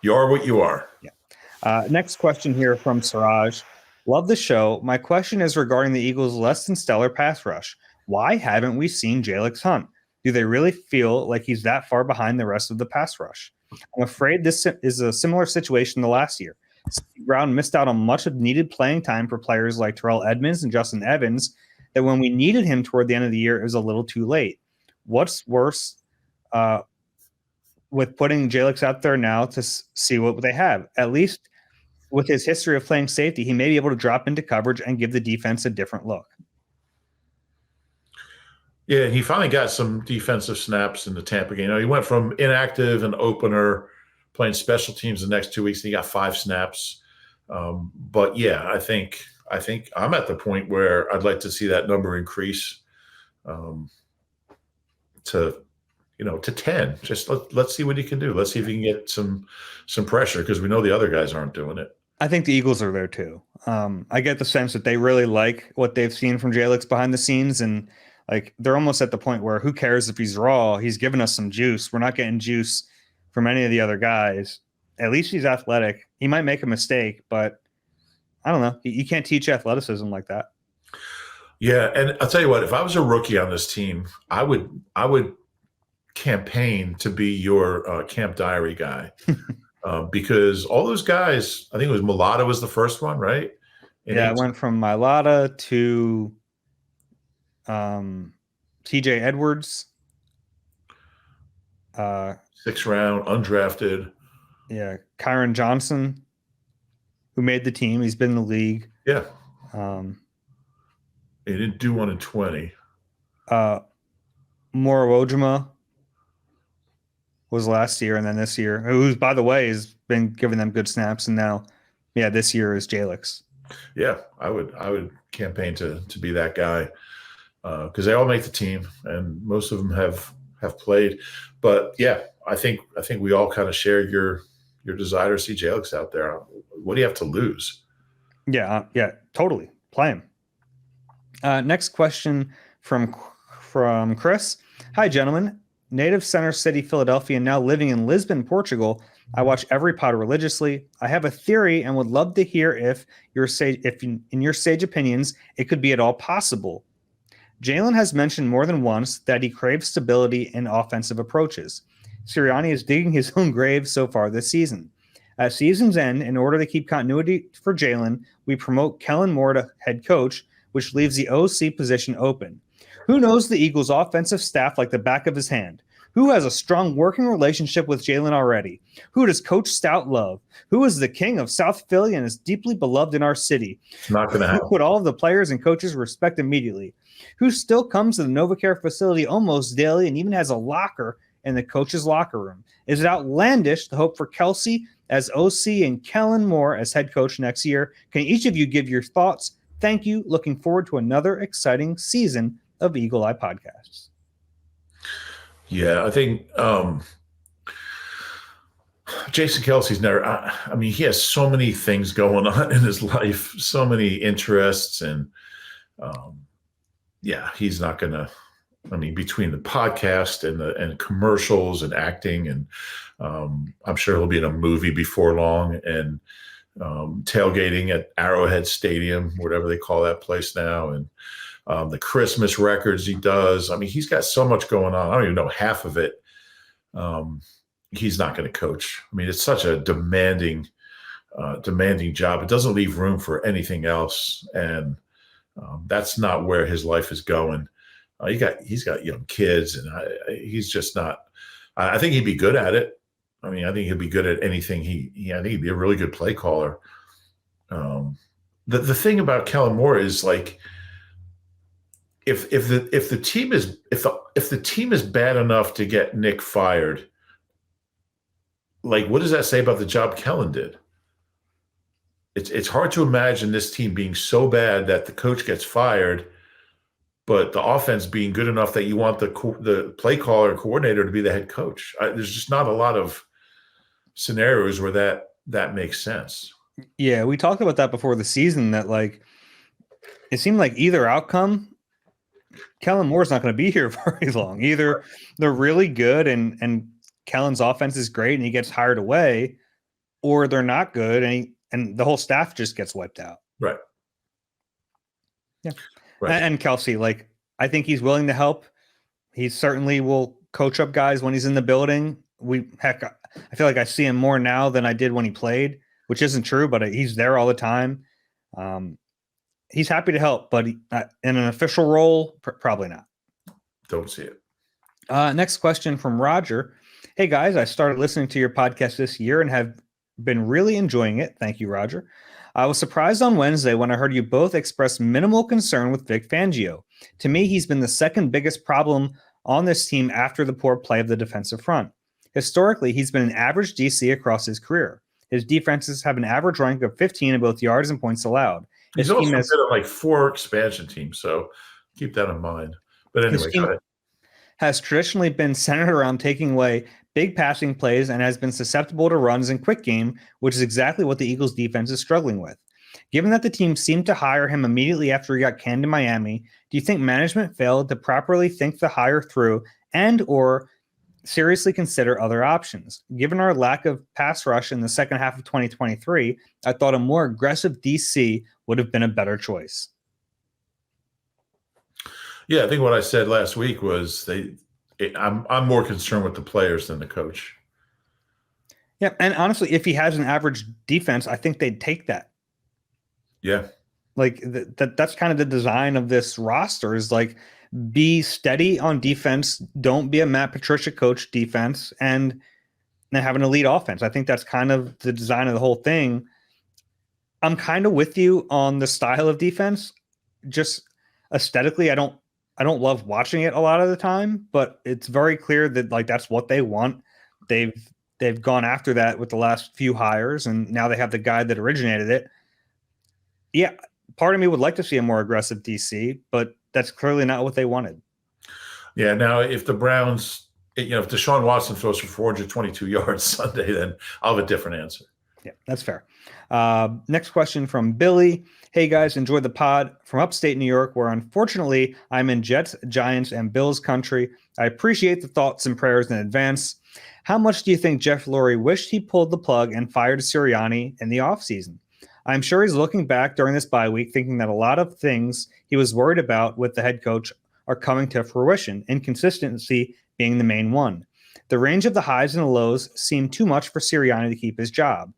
you are what you are. Yeah. Next question here from Siraj. Love the show. My question is regarding the Eagles' less than stellar pass rush. Why haven't we seen Jalix Hunt? Do they really feel like he's that far behind the rest of the pass rush? I'm afraid this is a similar situation to last year. Steve Brown missed out on much of needed playing time for players like Terrell Edmonds and Justin Evans, that when we needed him toward the end of the year, it was a little too late. What's worse with putting Jalix out there now to see what they have? At least with his history of playing safety, he may be able to drop into coverage and give the defense a different look. Yeah, he finally got some defensive snaps in the Tampa game. He went from inactive and opener, playing special teams the next 2 weeks, and he got 5 snaps. But yeah, I think I'm at the point where I'd like to see that number increase to 10. Just let's see what he can do. Let's see if he can get some pressure, because we know the other guys aren't doing it. I think the Eagles are there too. I get the sense that they really like what they've seen from Jalix behind the scenes, and like, they're almost at the point where who cares if he's raw? He's given us some juice. We're not getting juice from any of the other guys. At least he's athletic. He might make a mistake, but I don't know. You can't teach athleticism like that. Yeah, and I'll tell you what, if I was a rookie on this team, I would campaign to be your camp diary guy. Because all those guys, I think it was Mulata was the first one, right? I went from Mulata to TJ Edwards, 6th round, undrafted. Yeah, Kyron Johnson, who made the team. He's been in the league. Yeah. He didn't do one in 20. Moro Ojima was last year, and then this year, who's, by the way, has been giving them good snaps, and now, this year is Jalix. Yeah, I would campaign to be that guy, because they all make the team, and most of them have played. But yeah, I think we all kind of share your desire to see Jalix out there. What do you have to lose? Yeah, totally. Play him. Next question from Chris. Hi, gentlemen. Native Center City, Philadelphia, now living in Lisbon, Portugal. I watch every pod religiously. I have a theory and would love to hear if in your sage opinions, it could be at all possible. Jalen has mentioned more than once that he craves stability in offensive approaches. Sirianni is digging his own grave so far this season. At season's end, in order to keep continuity for Jalen, we promote Kellen Moore to head coach, which leaves the OC position open. Who knows the Eagles' offensive staff like the back of his hand? Who has a strong working relationship with Jalen already? Who does Coach Stout love? Who is the king of South Philly and is deeply beloved in our city? Not going to happen. Who would all of the players and coaches respect immediately? Who still comes to the NovaCare facility almost daily and even has a locker in the coach's locker room? Is it outlandish to hope for Kelsey as OC and Kellen Moore as head coach next year? Can each of you give your thoughts? Thank you. Looking forward to another exciting season of Eagle Eye Podcasts. Yeah, I think Jason Kelsey's never – he has so many things going on in his life, so many interests, and he's not going to I mean, between the podcast and commercials and acting, and I'm sure he'll be in a movie before long, and tailgating at Arrowhead Stadium, whatever they call that place now, and the Christmas records he does. I mean, he's got so much going on. I don't even know half of it. He's not going to coach. I mean, it's such a demanding job. It doesn't leave room for anything else, and that's not where his life is going. He's got young kids, and he's just not. I think he'd be good at it. I mean, I think he'd be good at anything. I think he'd be a really good play caller. The thing about Kellen Moore is, like, if the team is bad enough to get Nick fired, like, what does that say about the job Kellen did? It's hard to imagine this team being so bad that the coach gets fired, but the offense being good enough that you want the play caller and coordinator to be the head coach. There's just not a lot of scenarios where that makes sense. Yeah, we talked about that before the season, that, like, it seemed like either outcome, Kellen Moore's not going to be here very long. Either they're really good and Kellen's offense is great and he gets hired away, or they're not good and the whole staff just gets wiped out. Right. Yeah. Right. And Kelsey, like, I think he's willing to help. He certainly will coach up guys when he's in the building. I feel like I see him more now than I did when he played, which isn't true, but he's there all the time. He's happy to help, but in an official role, probably not. Don't see it. Next question from Roger. Hey guys, I started listening to your podcast this year and have been really enjoying it. Thank you, Roger. I was surprised on Wednesday when I heard you both express minimal concern with Vic Fangio. To me, he's been the second biggest problem on this team after the poor play of the defensive front. Historically, he's been an average DC across his career. His defenses have an average rank of 15 in both yards and points allowed. He's also been on like 4 expansion teams, so keep that in mind. But anyway, go ahead. Has traditionally been centered around taking away big passing plays and has been susceptible to runs and quick game, which is exactly what the Eagles defense is struggling with. Given that the team seemed to hire him immediately after he got canned in Miami, do you think management failed to properly think the hire through and or seriously consider other options? Given our lack of pass rush in the second half of 2023, I thought a more aggressive DC would have been a better choice. Yeah, I think what I said last week was I'm more concerned with the players than the coach. Yeah, and honestly, if he has an average defense, I think they'd take that. Yeah. Like that's kind of the design of this roster, is like, be steady on defense, don't be a Matt Patricia coach defense, and then have an elite offense. I think that's kind of the design of the whole thing. I'm kind of with you on the style of defense. Just aesthetically, I don't love watching it a lot of the time, but it's very clear that, like, that's what they want. They've gone after that with the last few hires, and now they have the guy that originated it. Yeah, part of me would like to see a more aggressive DC, but that's clearly not what they wanted. Yeah. Now, if the Browns, if Deshaun Watson throws for 422 yards Sunday, then I'll have a different answer. Yeah, that's fair. Next question from Billy. Hey guys, enjoy the pod from upstate New York, where unfortunately I'm in Jets, Giants, and Bills country. I appreciate the thoughts and prayers in advance. How much do you think Jeff Lurie wished he pulled the plug and fired Sirianni in the offseason? I'm sure he's looking back during this bye week thinking that a lot of things he was worried about with the head coach are coming to fruition, inconsistency being the main one. The range of the highs and the lows seemed too much for Sirianni to keep his job.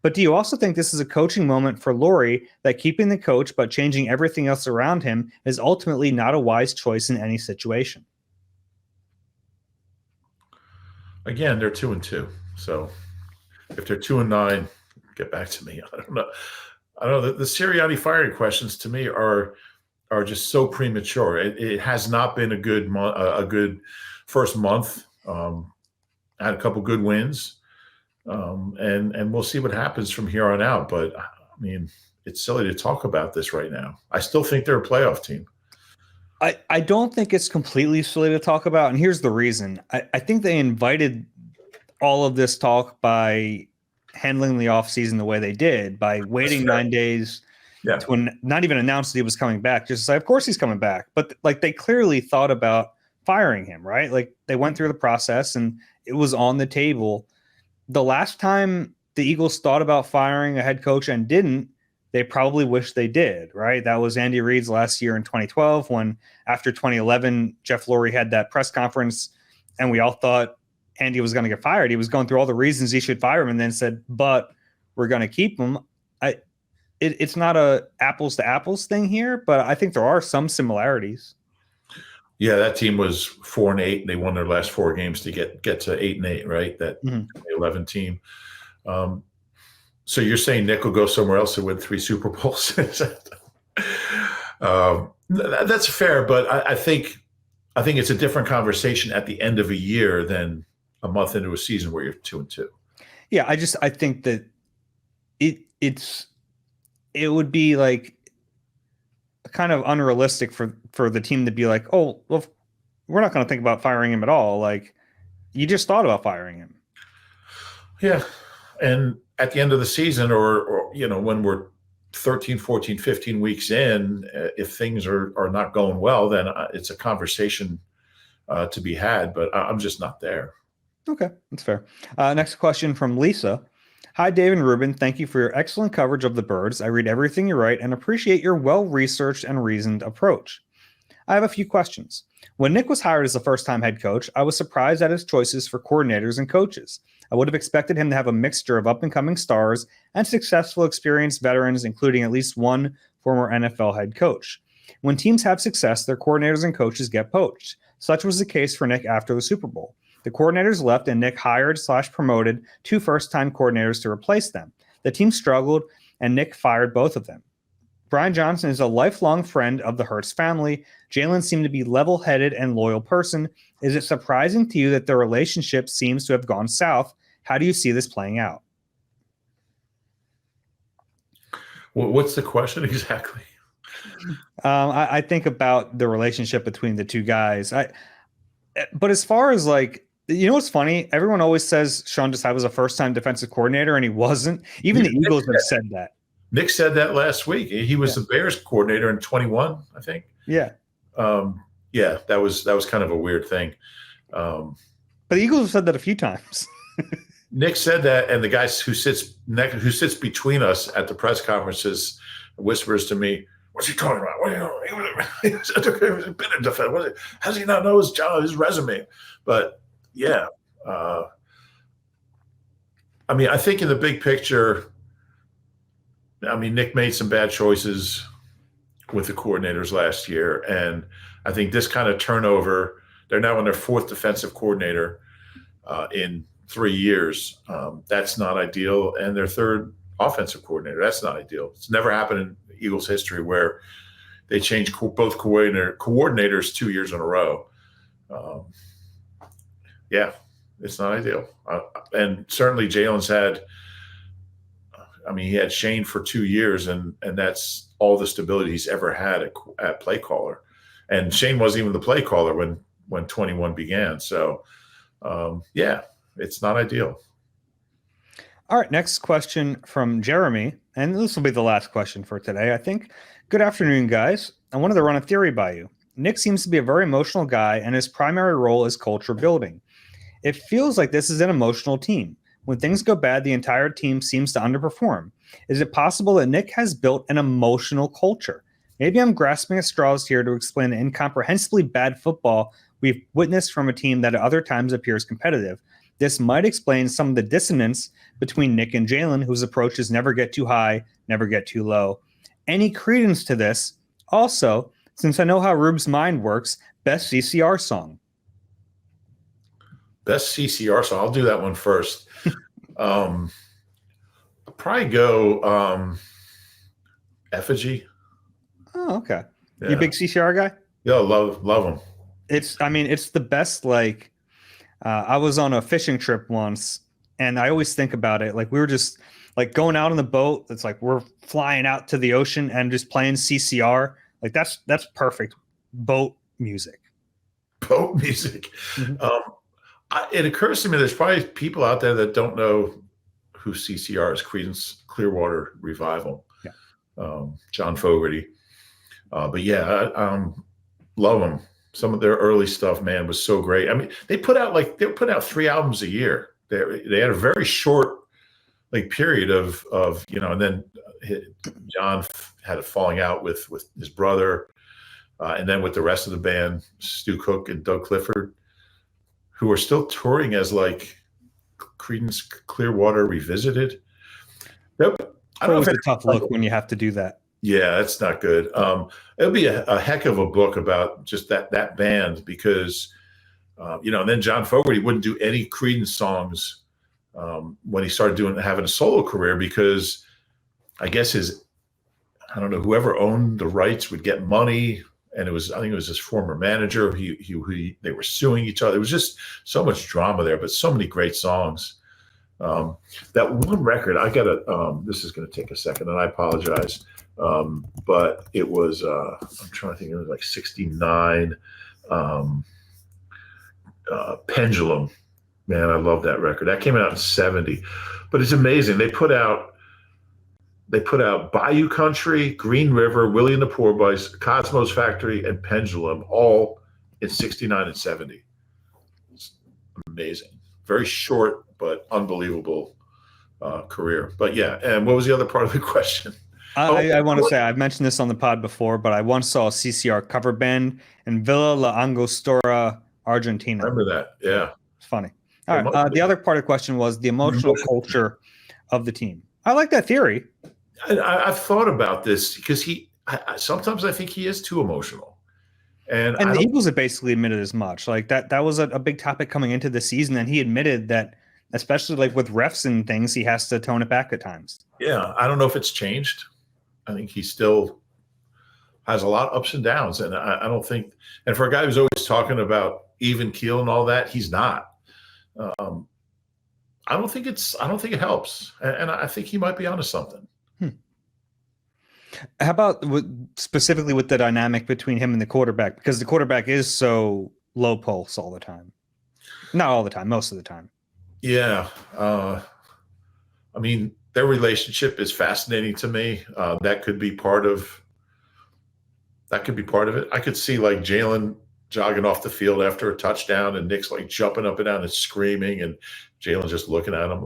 But do you also think this is a coaching moment for Lurie, that keeping the coach but changing everything else around him is ultimately not a wise choice in any situation? Again, they're 2-2. So if they're 2-9, get back to me. I don't know. The Sirianni firing questions to me are just so premature. It has not been a good first month. Had a couple good wins. And we'll see what happens from here on out. But I mean, it's silly to talk about this right now. I still think they're a playoff team. I don't think it's completely silly to talk about. And here's the reason. I think they invited all of this talk by handling the offseason the way they did, by waiting 9 days Yeah. to not even announce that he was coming back, just say, of course he's coming back. But like they clearly thought about firing him, right? Like they went through the process and it was on the table. The last time the Eagles thought about firing a head coach and didn't, they probably wish they did, right? That was Andy Reid's last year in 2012 when after 2011, Jeff Lurie had that press conference and we all thought Andy was going to get fired. He was going through all the reasons he should fire him and then said, but we're going to keep him. It's not a apples to apples thing here, but I think there are some similarities. Yeah, that team was 4-8, and they won their last 4 games to get to 8-8, right? That 11 team. So you're saying Nick will go somewhere else and win 3 Super Bowls? That's fair, but I think it's a different conversation at the end of a year than a month into a season where you're 2-2. Yeah, I think that it would be like kind of unrealistic for the team to be like, oh, well, we're not going to think about firing him at all. Like, you just thought about firing him. Yeah. And at the end of the season or when we're 13, 14, 15 weeks in, if things are not going well, then it's a conversation to be had, but I'm just not there. Okay, that's fair. Next question from Lisa. Hi, Dave and Reuben. Thank you for your excellent coverage of the Birds. I read everything you write and appreciate your well-researched and reasoned approach. I have a few questions. When Nick was hired as a first-time head coach, I was surprised at his choices for coordinators and coaches. I would have expected him to have a mixture of up-and-coming stars and successful, experienced veterans, including at least one former NFL head coach. When teams have success, their coordinators and coaches get poached. Such was the case for Nick after the Super Bowl. The coordinators left and Nick hired/promoted 2 first-time coordinators to replace them. The team struggled and Nick fired both of them. Brian Johnson is a lifelong friend of the Hurts family. Jalen seemed to be level-headed and loyal person. Is it surprising to you that their relationship seems to have gone south? How do you see this playing out? Well, what's the question exactly? I think about the relationship between the two guys. But as far as like, what's funny? Everyone always says Sean Desai was a first-time defensive coordinator, and he wasn't. Even the Eagles have said that. Nick said that last week. He was the Bears coordinator in 21, I think. Yeah. Yeah, that was kind of a weird thing. But the Eagles have said that a few times. Nick said that, and the guy who sits between us at the press conferences whispers to me, "What's he talking about? What, he was a bit of defense. How does he not know his job, his resume?" But yeah, I mean, I think in the big picture, I mean, Nick made some bad choices with the coordinators last year, and I think this kind of turnover, they're now on their 4th defensive coordinator in 3 years. That's not ideal, and their 3rd offensive coordinator, that's not ideal. It's never happened in Eagles history where they changed both coordinators 2 years in a row. Yeah, it's not ideal. And certainly Jalen's he had Shane for 2 years, and that's all the stability he's ever had at play caller. And Shane wasn't even the play caller when 21 began. So, yeah, it's not ideal. All right, next question from Jeremy, and this will be the last question for today, I think. Good afternoon, guys. I wanted to run a theory by you. Nick seems to be a very emotional guy, and his primary role is culture building. It feels like this is an emotional team. When things go bad, the entire team seems to underperform. Is it possible that Nick has built an emotional culture? Maybe I'm grasping at straws here to explain the incomprehensibly bad football we've witnessed from a team that at other times appears competitive. This might explain some of the dissonance between Nick and Jalen, whose approaches never get too high, never get too low. Any credence to this? Also, since I know how Rube's mind works, best CCR song. Best CCR song. I'll do that one first. I'll probably go Effigy. Oh, okay. Yeah. You a big CCR guy? Yeah, love them. It's the best. Like, I was on a fishing trip once, and I always think about it. Like, we were just like going out on the boat. It's like we're flying out to the ocean and just playing CCR. Like that's perfect boat music. Boat music. Mm-hmm. It occurs to me there's probably people out there that don't know who CCR is, Creedence Clearwater Revival. Yeah. John Fogerty. But yeah, I love them. Some of their early stuff, man, was so great. I mean, they put out 3 albums a year. They had a very short period of and then John had a falling out with his brother, and then with the rest of the band, Stu Cook and Doug Clifford, who are still touring as Creedence Clearwater Revisited. Yep. I don't know if it's a tough look when you have to do that. Yeah, that's not good. It'll be a heck of a book about just that band because, and then John Fogerty wouldn't do any Creedence songs when he started having a solo career because I guess whoever owned the rights would get money. And I think it was his former manager. They were suing each other. It was just so much drama there, but so many great songs. That one record, this is going to take a second and I apologize. But it was, I'm trying to think, it was 69, Pendulum. Man, I love that record. That came out in 70, but it's amazing. They put out Bayou Country, Green River, Willie and the Poor Boys, Cosmos Factory, and Pendulum all in 69 and 70. It's amazing. Very short, but unbelievable career. But yeah, and what was the other part of the question? I want to say, I've mentioned this on the pod before, but I once saw a CCR cover band in Villa La Angostura, Argentina. Remember that? Yeah. It's funny. All right. The other part of the question was the emotional culture of the team. I like that theory. I've thought about this because sometimes I think he is too emotional. And the Eagles have basically admitted as much. That was a big topic coming into the season, and he admitted that, especially with refs and things, he has to tone it back at times. Yeah, I don't know if it's changed. I think he still has a lot of ups and downs, and I don't think. And for a guy who's always talking about even keel and all that, he's not. I don't think it helps, and I think he might be onto something. How about specifically with the dynamic between him and the quarterback? Because the quarterback is so low pulse all the time. Not all the time, most of the time. Yeah. I mean, their relationship is fascinating to me. That could be part of it. I could see Jalen jogging off the field after a touchdown and Nick's jumping up and down and screaming and Jalen just looking at him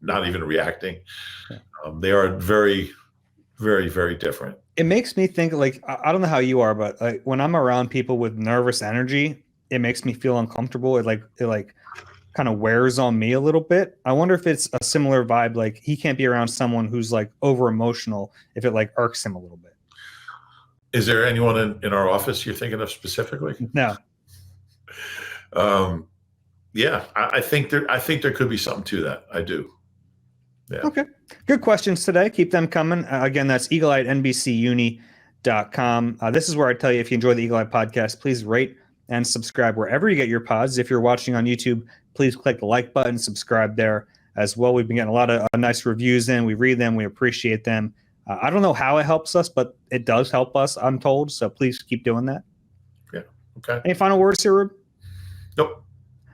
not even reacting. Yeah. They are very, very, very different. It makes me think I don't know how you are, but when I'm around people with nervous energy, it makes me feel uncomfortable. It kind of wears on me a little bit. I wonder if it's a similar vibe. He can't be around someone who's over emotional if it irks him a little bit. Is there anyone in our office you're thinking of specifically? No. Yeah, I think there could be something to that. I do. Yeah. Okay. Good questions today. Keep them coming. Again, that's eagle-eye at nbcuni.com. This is where I tell you, if you enjoy the Eagle Eye podcast, please rate and subscribe wherever you get your pods. If you're watching on YouTube, please click the like button, subscribe there as well. We've been getting a lot of nice reviews in. We read them. We appreciate them. I don't know how it helps us, but it does help us, I'm told. So please keep doing that. Yeah. Okay. Any final words here, Rube? Nope. All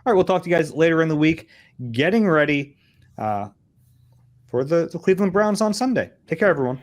right. We'll talk to you guys later in the week. Getting ready for the Cleveland Browns on Sunday. Take care, everyone.